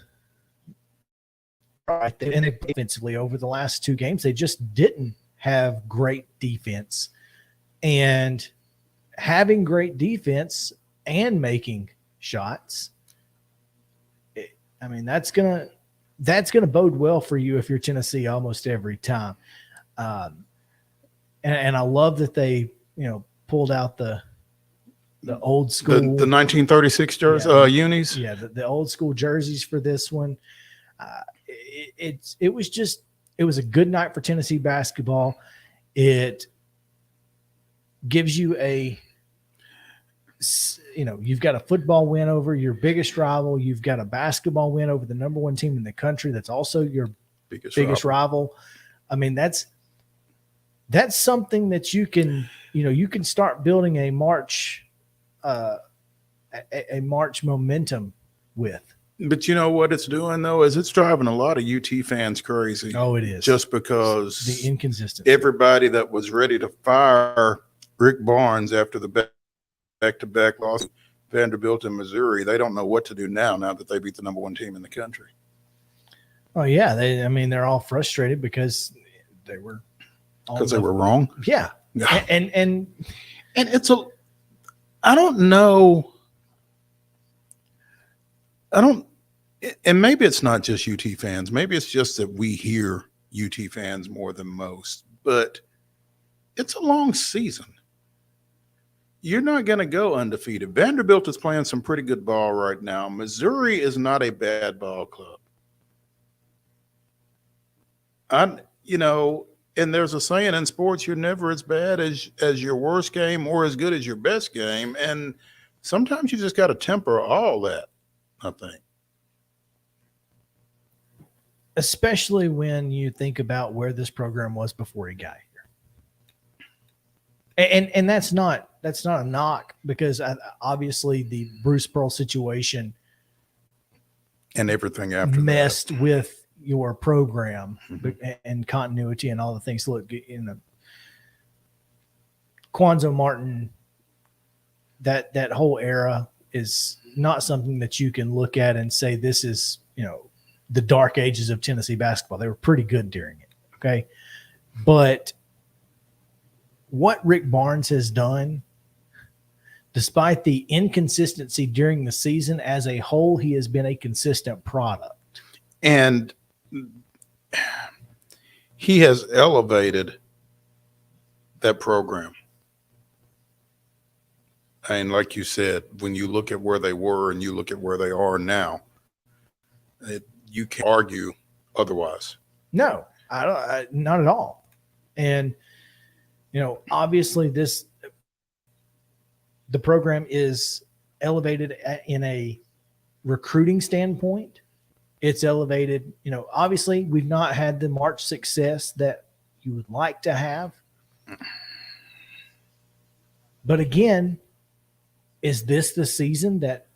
right there. And defensively over the last two games, they just didn't have great defense. And having great defense and making shots, I mean, that's gonna bode well for you if you're Tennessee almost every time. And I love that they, pulled out the old school, the 1936 jerseys, unis. Yeah, the old school jerseys for this one. It was a good night for Tennessee basketball. It gives you you've got a football win over your biggest rival. You've got a basketball win over the number one team in the country. That's also your biggest rival. I mean, that's something that you can start building a March momentum with. But you know what it's doing though is it's driving a lot of UT fans crazy. Oh, it is. Just because the inconsistency. Everybody that was ready to fire Rick Barnes after the back-to-back loss Vanderbilt and Missouri, they don't know what to do now that they beat the number one team in the country. Oh yeah, they're all frustrated because they were wrong. Yeah. And it's I don't know. And maybe it's not just UT fans. Maybe it's just that we hear UT fans more than most, but it's a long season. You're not going to go undefeated. Vanderbilt is playing some pretty good ball right now. Missouri is not a bad ball club. And there's a saying in sports, you're never as bad as your worst game or as good as your best game. And sometimes you just got to temper all that, I think. Especially when you think about where this program was before he got here. And that's not a knock, because obviously the Bruce Pearl situation and everything after messed with your program and continuity and all the things. Look, Quanzo Martin, that whole era is not something that you can look at and say this is, the dark ages of Tennessee basketball. They were pretty good during it. Okay. But what Rick Barnes has done, despite the inconsistency during the season as a whole, he has been a consistent product. And he has elevated that program. And like you said, when you look at where they were and you look at where they are now, you can't argue otherwise. No, not at all. And, obviously the program is elevated in a recruiting standpoint. It's elevated, obviously we've not had the March success that you would like to have. But again, is this the season that,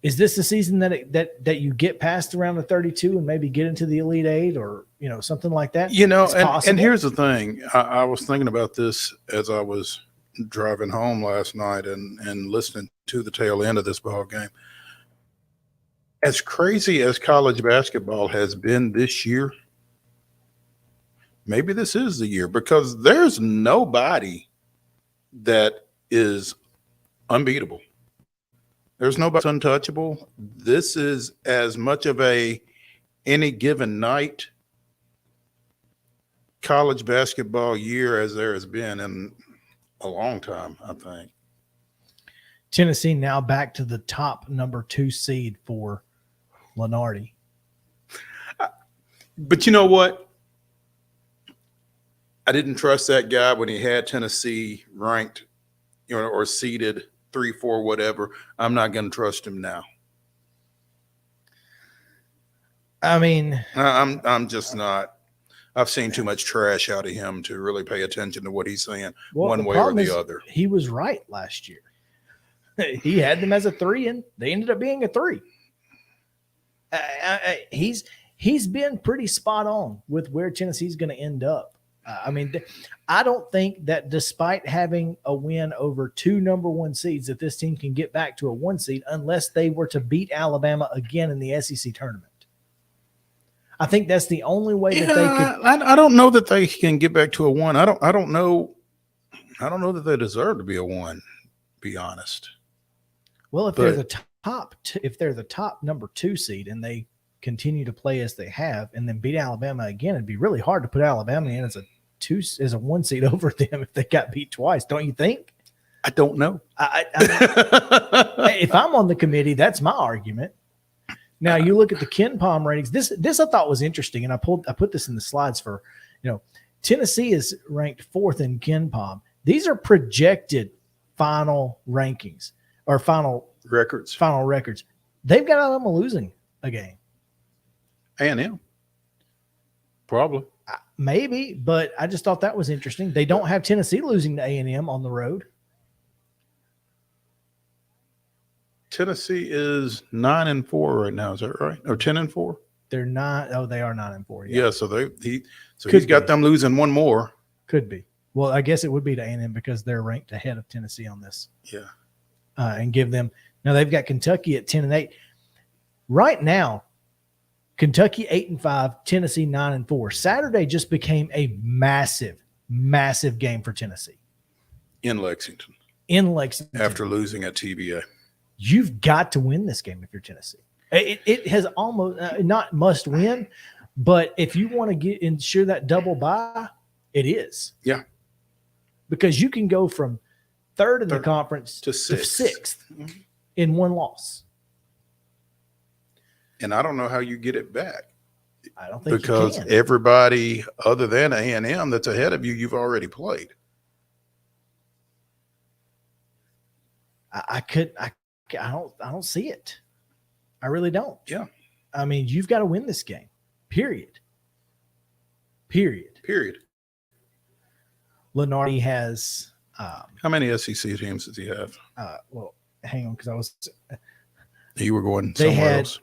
is this the season that you get past around the 32 and maybe get into the Elite Eight or, something like that? And here's the thing. I was thinking about this as I was driving home last night and listening to the tail end of this ball game. As crazy as college basketball has been this year, maybe this is the year, because there's nobody that is unbeatable. There's nobody untouchable. This is as much of any given night college basketball year as there has been in a long time, I think. Tennessee now back to the top number 2 seed for Lenardi. But you know what? I didn't trust that guy when he had Tennessee ranked, or seeded 3, 4, whatever. I'm not going to trust him now. I mean, I'm just not. I've seen too much trash out of him to really pay attention to what he's saying one way or the other. He was right last year. He had them as a 3, and they ended up being a 3. He's been pretty spot on with where Tennessee's going to end up. I mean, I don't think that despite having a win over 2 number 1 seeds, that this team can get back to a 1 seed unless they were to beat Alabama again in the SEC tournament. I think that's the only way that they could. I don't know that they can get back to a 1. I don't know that they deserve to be a 1. Be honest. Well, if they're the top number 2 seed and they continue to play as they have, and then beat Alabama again, it'd be really hard to put Alabama in as a 1 seed over them if they got beat twice. Don't you think? I don't know. I mean, if I'm on the committee, that's my argument. Now you look at the KenPom ratings. This I thought was interesting, and I put this in the slides for, Tennessee is ranked 4th in KenPom. These are projected final rankings or final records. They've got Alabama losing a game. A&M. Probably. Maybe, but I just thought that was interesting. They don't have Tennessee losing to A&M on the road. Tennessee is 9-4 right now. Is that right? Or 10-4? They're not. Oh, they are 9-4. Yeah. So he's got them losing 1 more. Could be. Well, I guess it would be to A&M because they're ranked ahead of Tennessee on this. Yeah. And give them now. They've got Kentucky at 10-8 right now. Kentucky 8-5, Tennessee 9-4. Saturday just became a massive game for Tennessee In Lexington. After losing at TBA. You've got to win this game if you're Tennessee. It has almost not must win, but if you want to ensure that double bye, it is. Yeah. Because you can go from 3rd in the conference to 6th in 1 loss. And I don't know how you get it back. I don't think because you can. Everybody other than A&M that's ahead of you, you've already played. I don't see it. I really don't. Yeah. I mean, you've got to win this game. Period. Lenardi has how many SEC teams does he have? Well, hang on, because You were going somewhere else.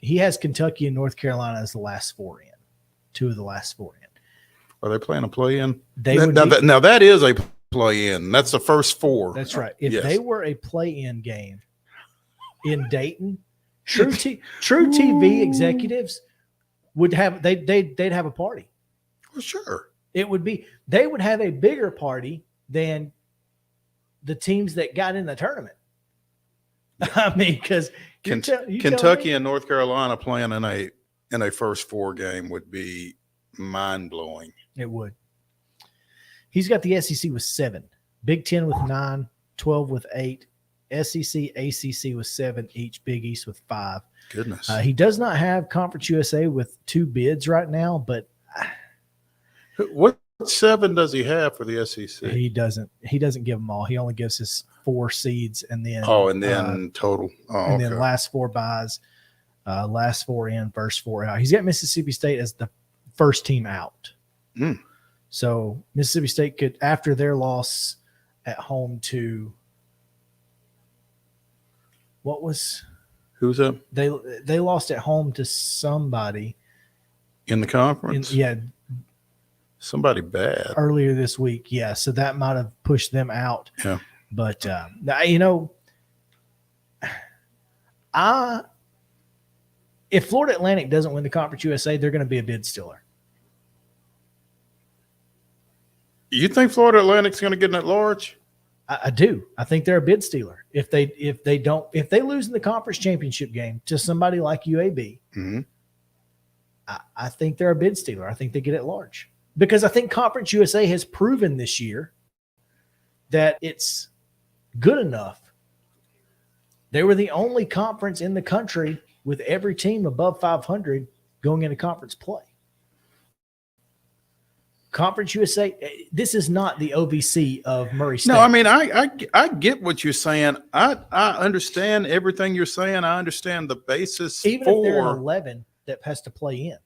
He has Kentucky and North Carolina as the last 4 in. 2 of the last 4 in. Are they playing a play-in? Now that is a play-in. That's the first 4. That's right. If they were a play-in game in Dayton, True TV executives would have they'd have a party. Well, sure. They would have a bigger party than the teams that got in the tournament. I mean, because Kentucky and North Carolina playing in a first 4 game would be mind-blowing. It would. He's got the SEC with 7, Big Ten with 9, 12 with 8, SEC, ACC with 7 each, Big East with 5. Goodness. He does not have Conference USA with 2 bids right now, but what 7 does he have for the SEC? He doesn't give them all. He only gives his 4 seeds and then total. And then last 4 buys, last 4 in, first 4 out. He's got Mississippi State as the first team out. So Mississippi State could, after their loss at home to who's up? They lost at home to somebody in the conference. Somebody bad earlier this week. Yeah, so that might have pushed them out. Yeah, but if Florida Atlantic doesn't win the Conference USA, they're going to be a bid stealer. You think Florida Atlantic's going to get in at large? I do. I think they're a bid stealer. If they lose in the conference championship game to somebody like UAB, I think they're a bid stealer. I think they get at large because I think Conference USA has proven this year that it's good enough. They were the only conference in the country with every team above 500 going into conference play. Conference USA, this is not the OVC of Murray State. No, I mean, I get what you're saying. I understand everything you're saying. I understand the basis even if they're 11, that has to play in.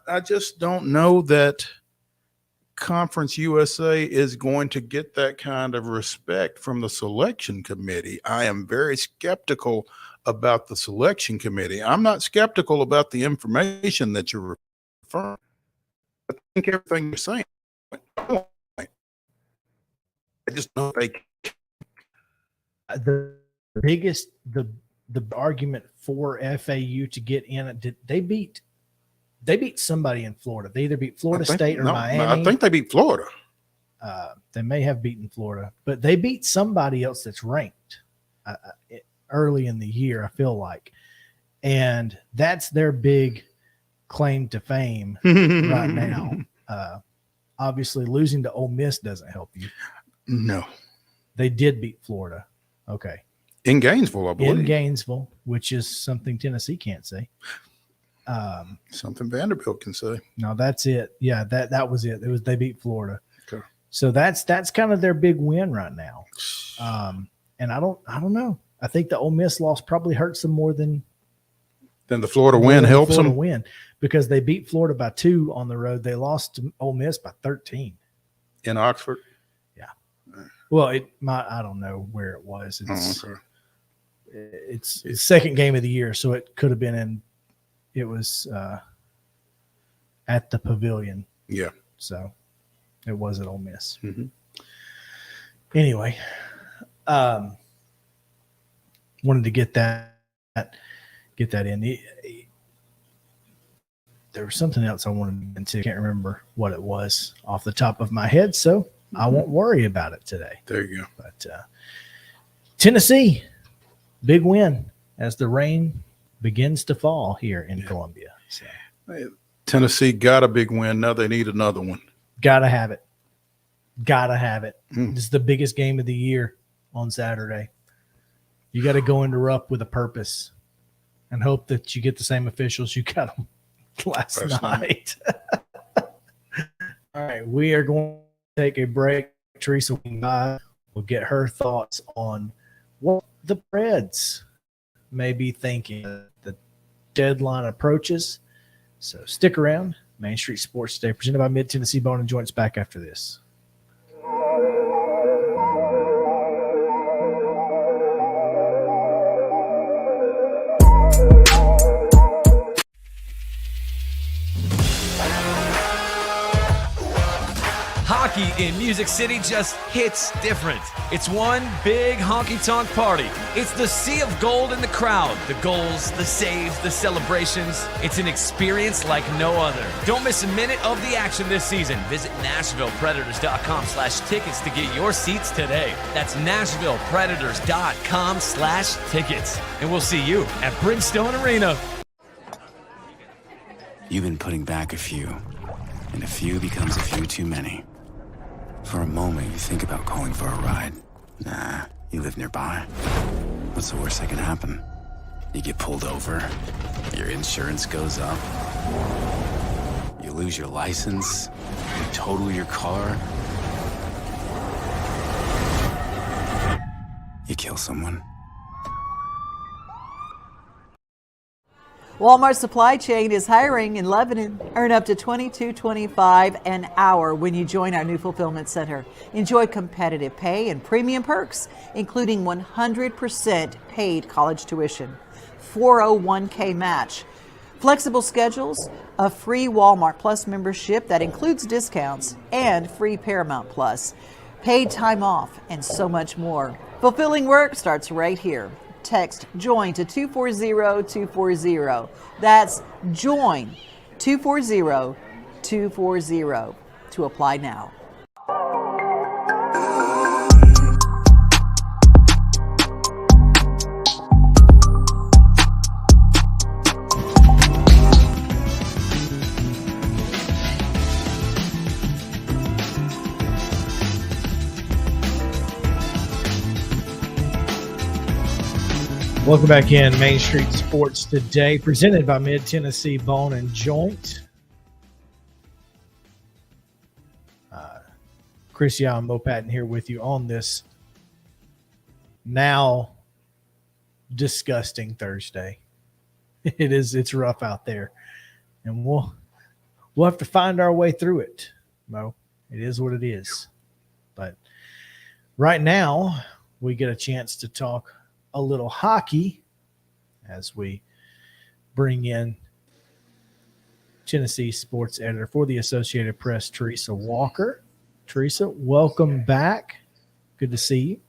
I just don't know that Conference USA is going to get that kind of respect from the selection committee. I am very skeptical about the selection committee. I'm not skeptical about the information that you're referring. I think everything you're saying. I just don't think The biggest the argument for FAU to get in, did they beat somebody in Florida. They either beat Florida State or Miami. I think they beat Florida. They may have beaten Florida, but they beat somebody else that's ranked early in the year, I feel like. And that's their big claim to fame right now. Obviously, losing to Ole Miss doesn't help you. No. They did beat Florida. Okay. In Gainesville, I believe. In Gainesville, which is something Tennessee can't say. Something Vanderbilt can say. No, that's it. Yeah, that was it. They beat Florida. Okay. So that's kind of their big win right now. And I don't know. I think the Ole Miss loss probably hurts them more than the Florida win helps Florida them win, because they beat Florida by 2 on the road. They lost to Ole Miss by 13 in Oxford. Yeah. Well, I don't know where it was. It's second game of the year, so it could have been it was at the Pavilion. Yeah. So it was at Ole Miss. Mm-hmm. Anyway, wanted to get that in. There was something else I wanted to get into. Can't remember what it was off the top of my head, so I won't worry about it today. There you go. But Tennessee, big win as the rain begins to fall here in Columbia. So. Tennessee got a big win. Now they need another one. Gotta have it. This is the biggest game of the year on Saturday. You got to go into Rupp with a purpose and hope that you get the same officials you got them last night. All right, we are going to take a break. Teresa will get her thoughts on what the Preds may be thinking. The deadline approaches, so stick around. Main Street Sports Today, presented by Mid-Tennessee Bone and Joints, back after this. Hockey in Music City just hits different. It's one big honky-tonk party. It's the sea of gold in the crowd. The goals, the saves, the celebrations. It's an experience like no other. Don't miss a minute of the action this season. Visit NashvillePredators.com/tickets to get your seats today. That's NashvillePredators.com/tickets. And we'll see you at Bridgestone Arena. You've been putting back a few, and a few becomes a few too many. For a moment, you think about calling for a ride. Nah, you live nearby. What's the worst that can happen? You get pulled over, your insurance goes up, you lose your license, you total your car, you kill someone. Walmart Supply Chain is hiring in Lebanon. Earn up to $22.25 an hour when you join our new fulfillment center. Enjoy competitive pay and premium perks, including 100% paid college tuition, 401k match, flexible schedules, a free Walmart Plus membership that includes discounts, and free Paramount Plus, paid time off, and so much more. Fulfilling work starts right here. Text JOIN to 240-240. That's JOIN 240-240 to apply now. Welcome back in. Main Street Sports Today, presented by Mid-Tennessee Bone and Joint. Chris Yow and Mo Patton here with you on this now disgusting Thursday. It's rough out there. and we'll have to find our way through it, Mo. It is what it is. But right now, we get a chance to talk a little hockey as we bring in Tennessee sports editor for the Associated Press, Teresa Walker. Teresa, welcome back. Good to see you.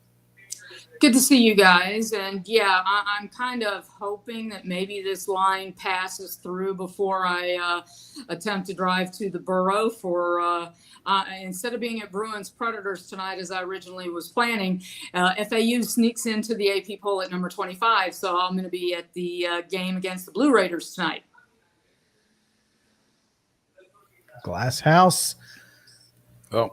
Good to see you guys. And yeah, I'm kind of hoping that maybe this line passes through before I attempt to drive to the borough for instead of being at Bruins Predators tonight, as I originally was planning, FAU sneaks into the AP poll at number 25. So I'm going to be at the game against the Blue Raiders tonight. Glass House. Oh,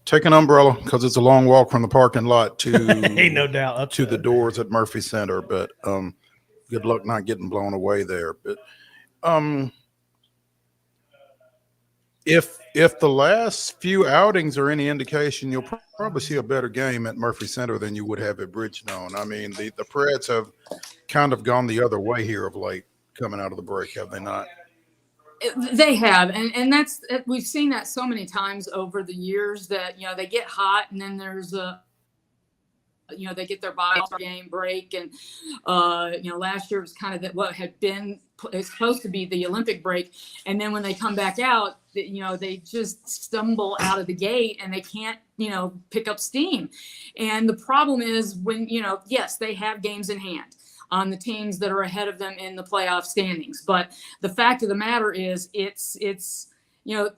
take an umbrella because it's a long walk from the parking lot to ain't no doubt up to the doors at Murphy Center. But good luck not getting blown away there. But if the last few outings are any indication, you'll probably see a better game at Murphy Center than you would have at Bridgestone. I mean, the Preds have kind of gone the other way here of late, coming out of the break, have they not? They have, and that's, we've seen that so many times over the years that, you know, they get hot and then there's you know, they get their game break. And, you know, last year was kind of what had been supposed to be the Olympic break. And then when they come back out, you know, they just stumble out of the gate and they can't, you know, pick up steam. And the problem is when, you know, yes, they have games in hand on the teams that are ahead of them in the playoff standings. But the fact of the matter is it's, you know,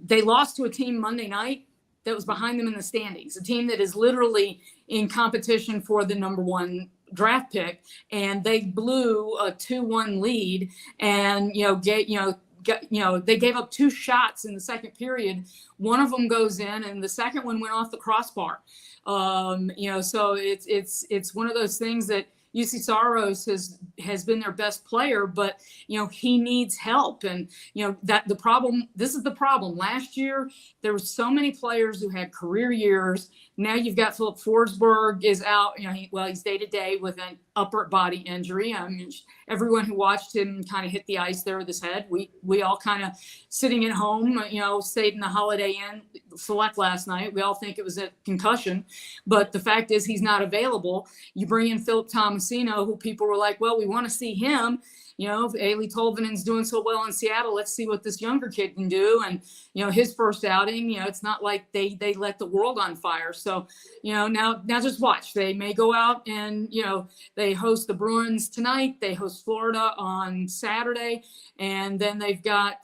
they lost to a team Monday night that was behind them in the standings, a team that is literally in competition for the number one draft pick. And they blew a 2-1 lead and, you know, they gave up 2 shots in the second period. One of them goes in and the second one went off the crossbar. You know, so it's one of those things that UC Saros has been their best player, but, you know, he needs help. And, you know, this is the problem. Last year, there were so many players who had career years. Now you've got Philip Forsberg is out. You know, he's day-to-day with an upper body injury. I mean, everyone who watched him kind of hit the ice there with his head. We all kind of sitting at home, you know, stayed in the Holiday Inn Select last night. We all think it was a concussion, but the fact is he's not available. You bring in Philip Tomasino, who people were like, well, we want to see him. You know, if Eeli Tolvanen's doing so well in Seattle, let's see what this younger kid can do. And, you know, his first outing, you know, it's not like they let the world on fire. So, you know, now just watch. They may go out and, you know, they host the Bruins tonight. They host Florida on Saturday. And then they've got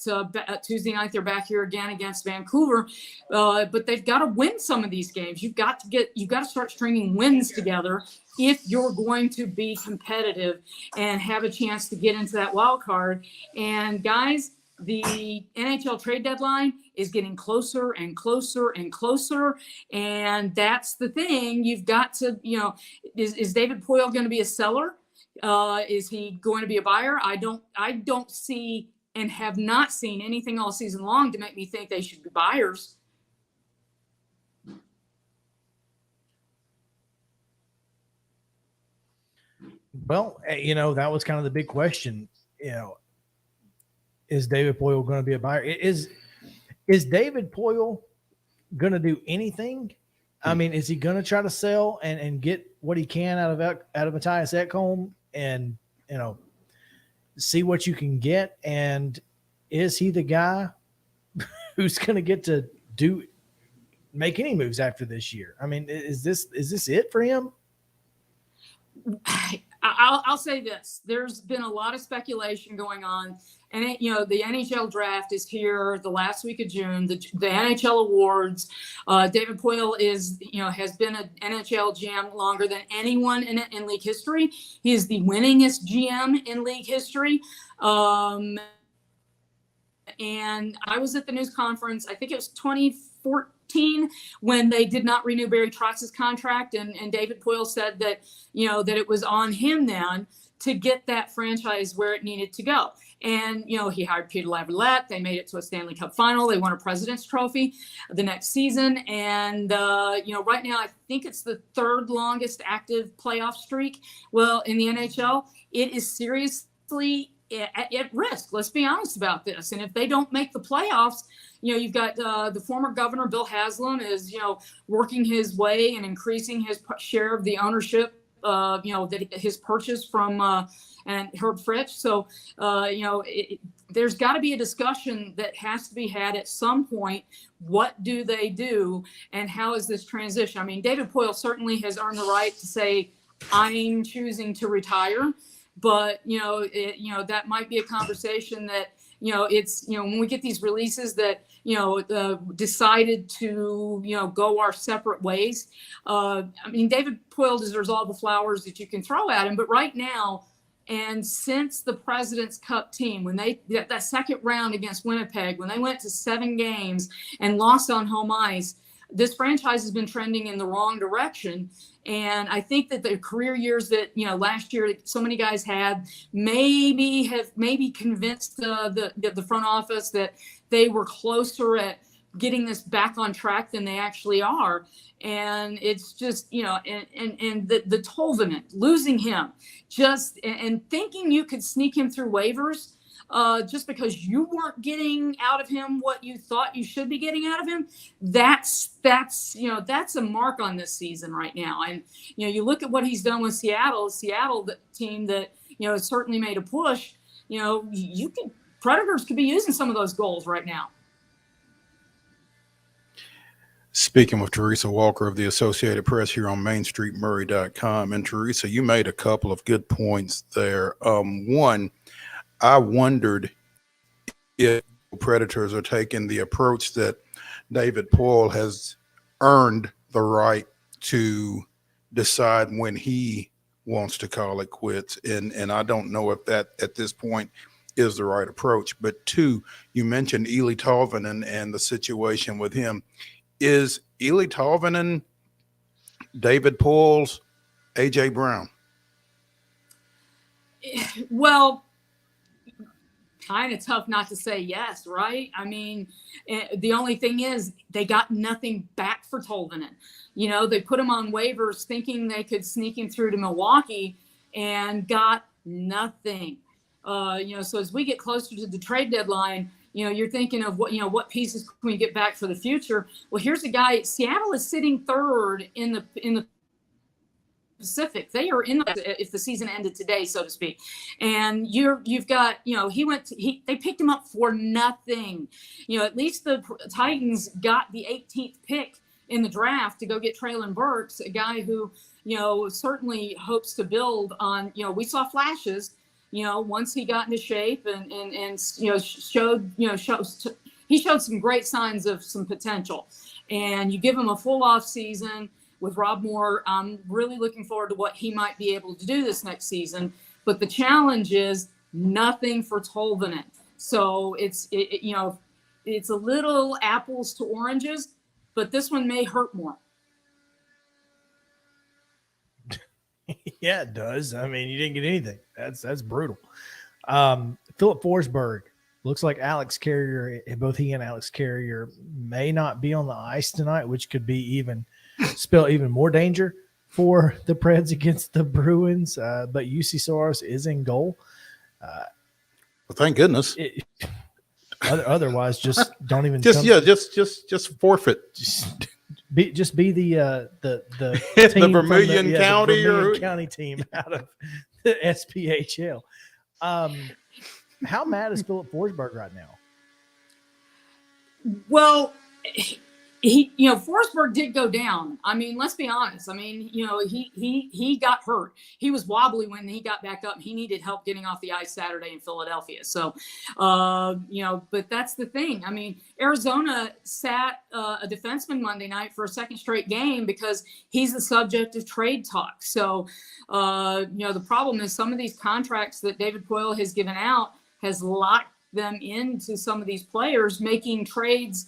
Tuesday night, they're back here again against Vancouver. But they've got to win some of these games. You've got to start stringing wins together if you're going to be competitive and have a chance to get into that wild card. And guys, the NHL trade deadline is getting closer and closer and closer. And that's the thing. You've got to, you know, is David Poile going to be a seller? Is he going to be a buyer? I don't see and have not seen anything all season long to make me think they should be buyers. Well, you know, that was kind of the big question. You know, is David Poile going to be a buyer? Is David Poile going to do anything? I mean, is he going to try to sell and get what he can out of Matthias Ekholm and, you know, see what you can get? And is he the guy who's going to get to make any moves after this year? I mean, is this it for him? I'll say this. There's been a lot of speculation going on. And, you know, the NHL draft is here the last week of June, the NHL awards. David Poile has been an NHL GM longer than anyone in league history. He is the winningest GM in league history. And I was at the news conference, I think it was 2014, when they did not renew Barry Trotz's contract. And David Poile said that, you know, that it was on him then to get that franchise where it needed to go. And, you know, he hired Peter Laviolette. They made it to a Stanley Cup final. They won a President's Trophy the next season. And, you know, right now, I think it's the 3rd longest active playoff streak. Well, in the NHL, it is seriously at risk. Let's be honest about this. And if they don't make the playoffs, you've got the former governor, Bill Haslam, is, working his way and increasing his share of the ownership, that his purchase from and Herb Fritch. So, there's got to be a discussion that has to be had at some point. What do they do, and how is this transition? I mean, David Poile certainly has earned the right to say, I'm choosing to retire. But, that might be a conversation that, it's, when we get these releases that, decided to, go our separate ways. I mean, David Poile deserves all the flowers that you can throw at him. But right now, and since the President's Cup team, when they that second round against Winnipeg, when they went to 7 games and lost on home ice, this franchise has been trending in the wrong direction. And I think that the career years that, last year so many guys had maybe convinced the front office that they were closer at getting this back on track than they actually are. And it's just, and the Tolvanen, losing him, and thinking you could sneak him through waivers, just because you weren't getting out of him what you thought you should be getting out of him, that's a mark on this season right now. And you look at what he's done with Seattle, the team that has certainly made a push. Predators could be using some of those goals right now. Speaking with Teresa Walker of the Associated Press here on MainStreetMurray.com. And Teresa, you made a couple of good points there. One, I wondered if Predators are taking the approach that David Poile has earned the right to decide when he wants to call it quits. And I don't know if that at this point is the right approach. But two, you mentioned Eeli Tolvanen and the situation with him. Is Eeli Tolvanen David Poile's A.J. Brown? Well, kind of tough not to say yes, right? I mean, the only thing is they got nothing back for Tolvanen. They put him on waivers thinking they could sneak him through to Milwaukee and got nothing. So as we get closer to the trade deadline, you're thinking of what pieces can we get back for the future? Well, here's a guy. Seattle is sitting third in the Pacific. They are if the season ended today, so to speak. And you've got, they picked him up for nothing. At least the Titans got the 18th pick in the draft to go get Traylon Burks, a guy who, certainly hopes to build on, we saw flashes, once he got into shape and he showed some great signs of some potential. And you give him a full off season with Rob Moore. I'm really looking forward to what he might be able to do this next season. But the challenge is nothing for Tolvanen. So it's a little apples to oranges, but this one may hurt more. Yeah, it does. I mean, you didn't get anything. That's brutal. Philip Forsberg, looks like Alex Carrier, both he and Alex Carrier may not be on the ice tonight, which could be spell even more danger for the Preds against the Bruins. But UC Soros is in goal. Well, thank goodness. Otherwise, just don't even just forfeit. Just be the team the Vermilion County the Vermilion County team out of the SPHL. How mad is Philip Forsberg right now? Well, Forsberg did go down. I mean, let's be honest. I mean, he got hurt. He was wobbly when he got back up. He needed help getting off the ice Saturday in Philadelphia. So, but that's the thing. I mean, Arizona sat a defenseman Monday night for a second straight game because he's the subject of trade talk. So, the problem is some of these contracts that David Poile has given out has locked them into some of these players, making trades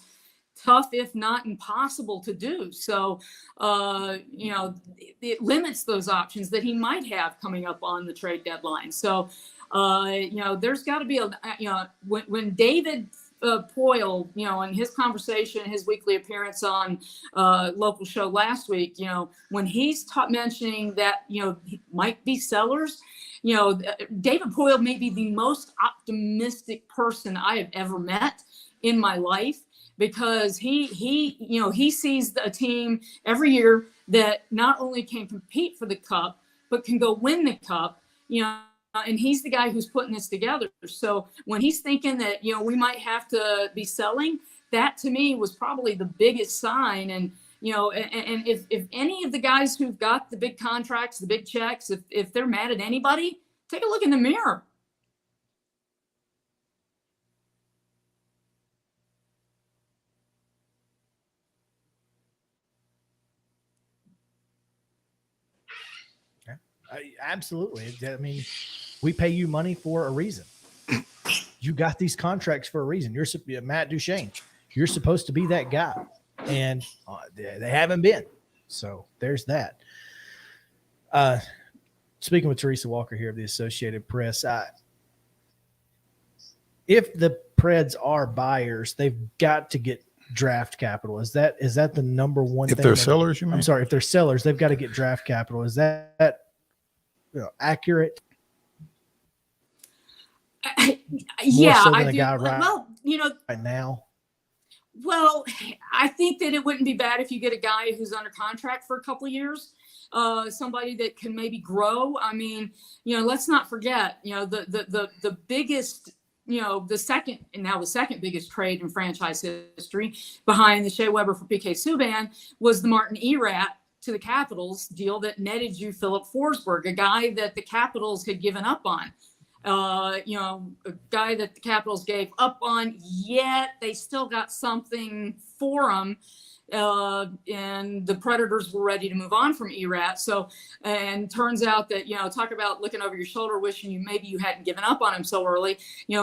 tough, if not impossible to do. So, it limits those options that he might have coming up on the trade deadline. So, there's got to be when David Poyle, in his conversation, his weekly appearance on local show last week, when he's mentioning that, might be sellers, David Poyle may be the most optimistic person I have ever met in my life, because he sees a team every year that not only can compete for the cup, but can go win the cup, and he's the guy who's putting this together. So when he's thinking that, we might have to be selling, that to me was probably the biggest sign. And, and if any of the guys who've got the big contracts, the big checks, if they're mad at anybody, take a look in the mirror. Absolutely. I mean, we pay you money for a reason. You got these contracts for a reason. You're Matt Duchene. You're supposed to be that guy, and they haven't been. So there's that. Speaking with Teresa Walker here of the Associated Press, if the Preds are buyers, they've got to get draft capital. Is that the number one thing? If they're sellers, you mean? I'm sorry. If they're sellers, they've got to get draft capital. Is that accurate? Yeah, so I than do. a guy right now. Well, I think that it wouldn't be bad if you get a guy who's under contract for a couple of years, somebody that can maybe grow. I mean, let's not forget, the biggest, the second biggest trade in franchise history behind the Shea Weber for PK Subban was the Martin Erat to the Capitals deal that netted you Philip Forsberg, a guy that the Capitals had given up on. A guy that the Capitals gave up on, yet they still got something for him. And the Predators were ready to move on from Erat. So, and turns out that, talk about looking over your shoulder, wishing maybe you hadn't given up on him so early.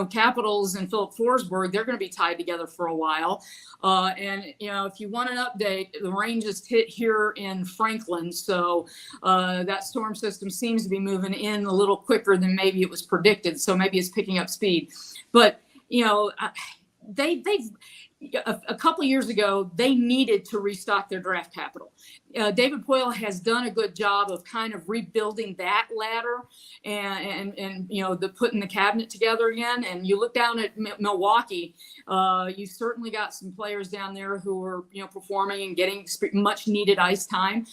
Capitals and Philip Forsberg, they're going to be tied together for a while. And if you want an update, the rain just hit here in Franklin. So that storm system seems to be moving in a little quicker than maybe it was predicted. So maybe it's picking up speed. But, they've a couple of years ago, they needed to restock their draft capital. David Poyle has done a good job of kind of rebuilding that ladder and the putting the cabinet together again. And you look down at Milwaukee, you certainly got some players down there who are performing and getting much needed ice time.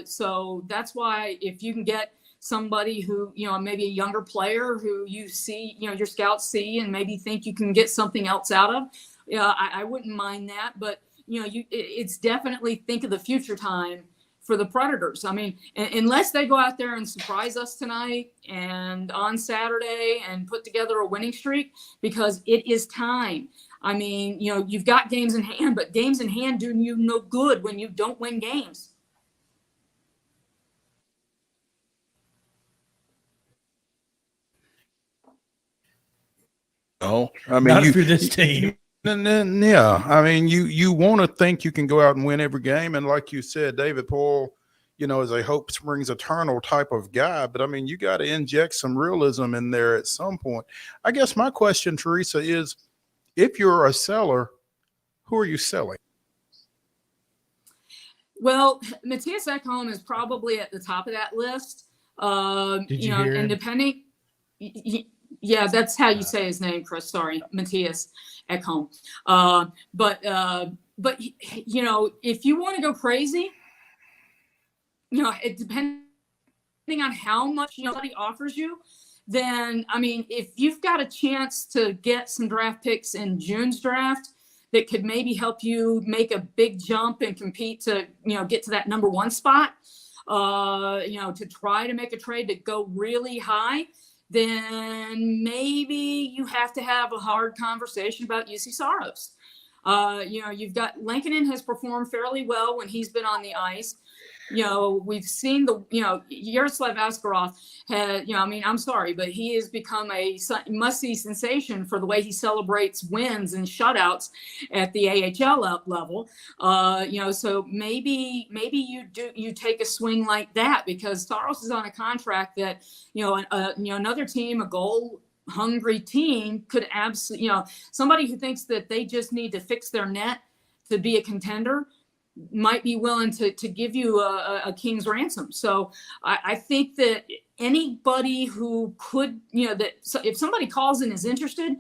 So that's why if you can get somebody who, maybe a younger player who you see, your scouts see and maybe think you can get something else out of, I wouldn't mind that. But, it's definitely think of the future time for the Predators. I mean, unless they go out there and surprise us tonight and on Saturday and put together a winning streak, because it is time. I mean, you've got games in hand, but games in hand do you no good when you don't win games. Oh, I mean, not if you're this team. Yeah, I mean, you want to think you can go out and win every game, and like you said, David Poyle, is a hope springs eternal type of guy. But I mean, you got to inject some realism in there at some point. I guess my question, Teresa, is if you're a seller, who are you selling? Well, Matthias Ekholm is probably at the top of that list. Did you hear and depending. Yeah, that's how you say his name, Chris. Sorry, Matthias Ekholm. But if you want to go crazy, it depending on how much somebody offers you, then I mean, if you've got a chance to get some draft picks in June's draft that could maybe help you make a big jump and compete to get to that number one spot, to try to make a trade to go really high, then maybe you have to have a hard conversation about UC Saros. You've got Lankinen has performed fairly well when he's been on the ice. We've seen Yaroslav Askarov had, I'm sorry, but he has become a must-see sensation for the way he celebrates wins and shutouts at the AHL level. So maybe you take a swing like that, because Saros is on a contract that, another team, a goal hungry team could absolutely, somebody who thinks that they just need to fix their net to be a contender might be willing to give you a king's ransom. So I think that anybody who could, so if somebody calls and is interested,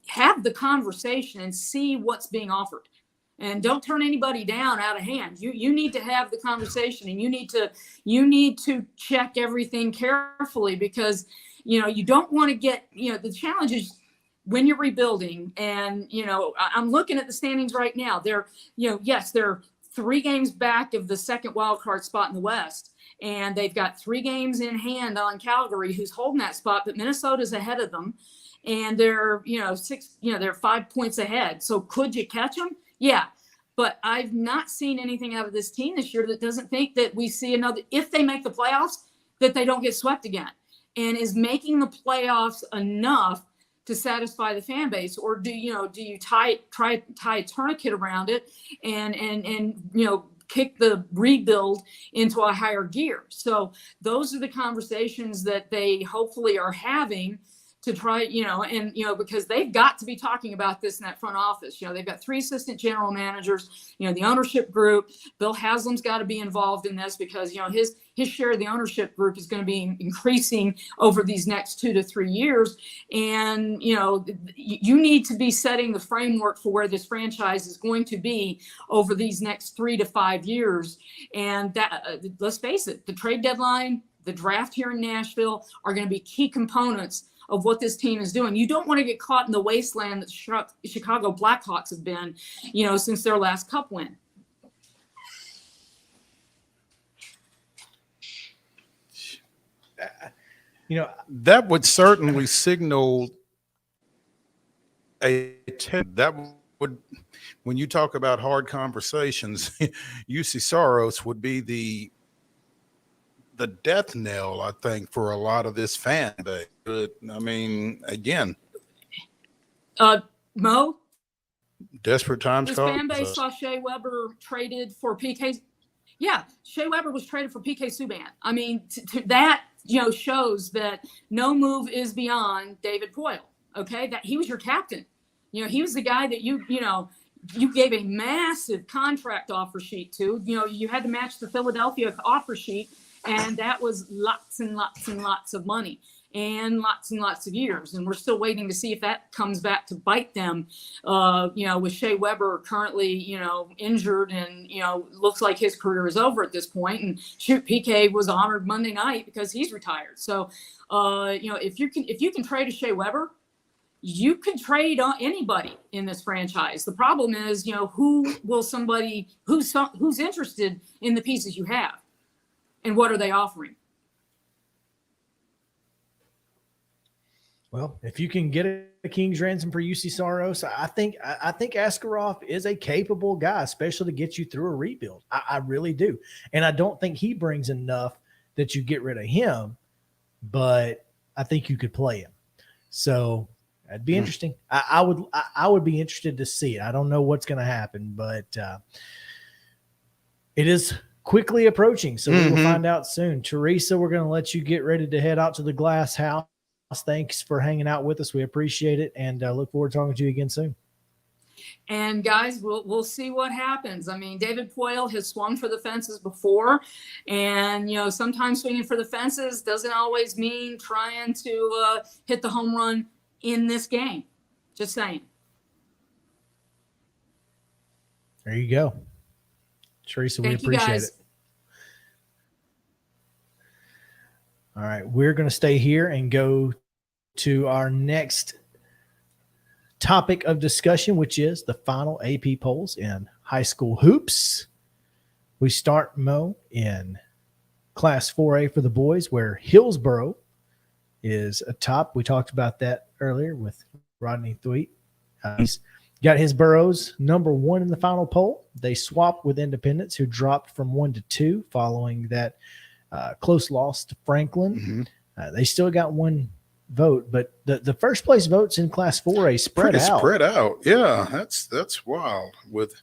have the conversation and see what's being offered. And don't turn anybody down out of hand. You need to have the conversation, and you need to check everything carefully, because you don't want to get, the challenge is when you're rebuilding. And I'm looking at the standings right now. They're yes, they're 3 games back of the second wild card spot in the West, and they've got 3 games in hand on Calgary, who's holding that spot, but Minnesota's ahead of them, and they're they're 5 points ahead. So could you catch them? Yeah, but I've not seen anything out of this team this year that doesn't think that we see another, if they make the playoffs, that they don't get swept again. And is making the playoffs enough to satisfy the fan base, or do you try a tourniquet around it and kick the rebuild into a higher gear? So those are the conversations that they hopefully are having to try, because they've got to be talking about this in that front office. They've got 3 assistant general managers, the ownership group. Bill Haslam's got to be involved in this, because, his share of the ownership group is going to be increasing over these next 2 to 3 years. And, you need to be setting the framework for where this franchise is going to be over these next 3 to 5 years. And that, let's face it, the trade deadline, the draft here in Nashville are going to be key components of what this team is doing. You don't want to get caught in the wasteland that the Chicago Blackhawks have been, since their last Cup win. That would certainly signal that would, when you talk about hard conversations, UC Saros would be the death knell, I think, for a lot of this fan base. But I mean, again, Mo, desperate times. This fan base saw Shea Weber traded for PK. Yeah, Shea Weber was traded for PK Subban. I mean, that shows that no move is beyond David Poile. Okay, that he was your captain. He was the guy that you gave a massive contract offer sheet to. You had to match the Philadelphia offer sheet. And that was lots and lots and lots of money and lots of years. And we're still waiting to see if that comes back to bite them, with Shea Weber currently, injured, and, looks like his career is over at this point. And shoot, PK was honored Monday night because he's retired. So, if you can trade a Shea Weber, you can trade on anybody in this franchise. The problem is, who's interested in the pieces you have? And what are they offering? Well, if you can get a king's ransom for UC Saros, I think Askarov is a capable guy, especially to get you through a rebuild. I really do. And I don't think he brings enough that you get rid of him, but I think you could play him. So that'd be interesting. I would be interested to see it. I don't know what's going to happen, but it is quickly approaching, so we will find out soon. Teresa, we're going to let you get ready to head out to the glass house. Thanks for hanging out with us. We appreciate it, and look forward to talking to you again soon. And guys, we'll see what happens. I mean, David Poile has swung for the fences before, and sometimes swinging for the fences doesn't always mean trying to hit the home run in this game. Just saying. There you go, Teresa. We appreciate it. All right, we're going to stay here and go to our next topic of discussion, which is the final AP polls in high school hoops. We start, Mo, in Class 4A for the boys, where Hillsboro is atop. We talked about that earlier with Rodney THWEATT. He's got his Burros number 1 in the final poll. They swapped with Independence, who dropped from 1 to 2 following that close loss to Franklin. They still got 1 vote, but the first place votes in Class 4A spread out. Yeah, that's wild. With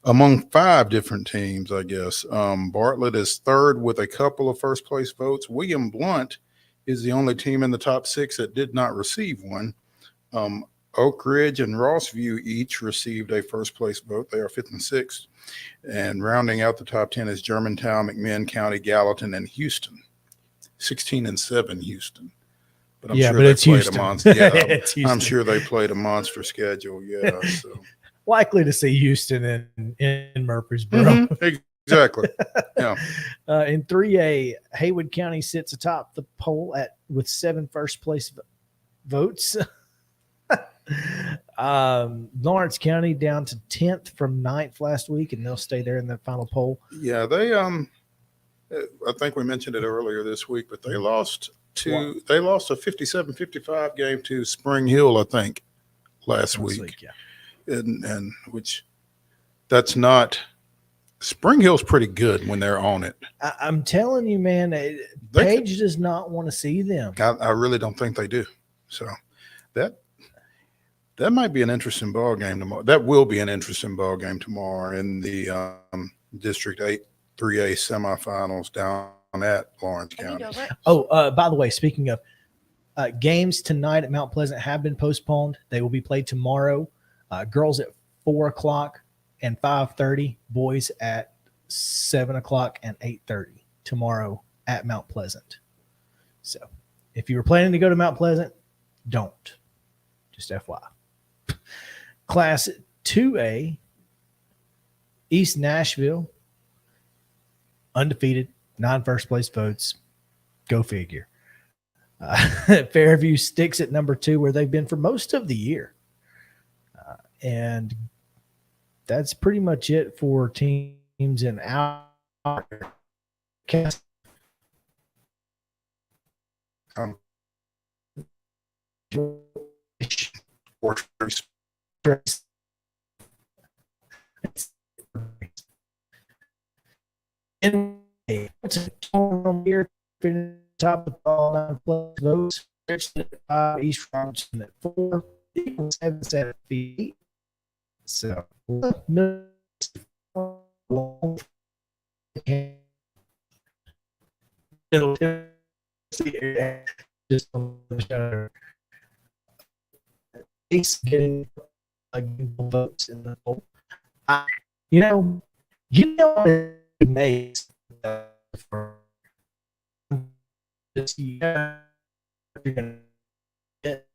among 5 different teams, I guess. Bartlett is 3rd with a couple of first place votes. William Blunt is the only team in the top 6 that did not receive one. Oak Ridge and Rossview each received a first place vote. They are 5th and 6th. And rounding out the top 10 is Germantown, McMinn County, Gallatin, and Houston. 16 and 7 Houston. But I'm sure they played a monster. Yeah, I'm sure they played a monster schedule. Yeah. So likely to see Houston in Murfreesboro. Exactly. Yeah. In 3A, Haywood County sits atop the poll with 7 first place votes. Lawrence County down to 10th from 9th last week, and they'll stay there in the final poll. Yeah, they I think we mentioned it earlier this week, but they lost a 57-55 game to Spring Hill, I think, last week. Yeah. And which that's not Spring Hill's pretty good when they're on it. I'm telling you, man, Page does not want to see them. I really don't think they do. So that might be an interesting ball game tomorrow. That will be an interesting ball game tomorrow in the District 8 3A semifinals down at Lawrence County. Oh, by the way, speaking of games tonight at Mount Pleasant have been postponed. They will be played tomorrow. Girls at 4:00 and 5:30. Boys at 7:00 and 8:30 tomorrow at Mount Pleasant. So if you were planning to go to Mount Pleasant, don't. Just FYI. Class 2A, East Nashville, undefeated, 9 first place votes. Go figure. Fairview sticks at number 2 where they've been for most of the year. And that's pretty much it for teams in our cast. Here, top of all 9 plus votes. East Robinson at 4, Eagles 7 at feet. So just getting votes in the poll. You know what it makes for this year. You're gonna get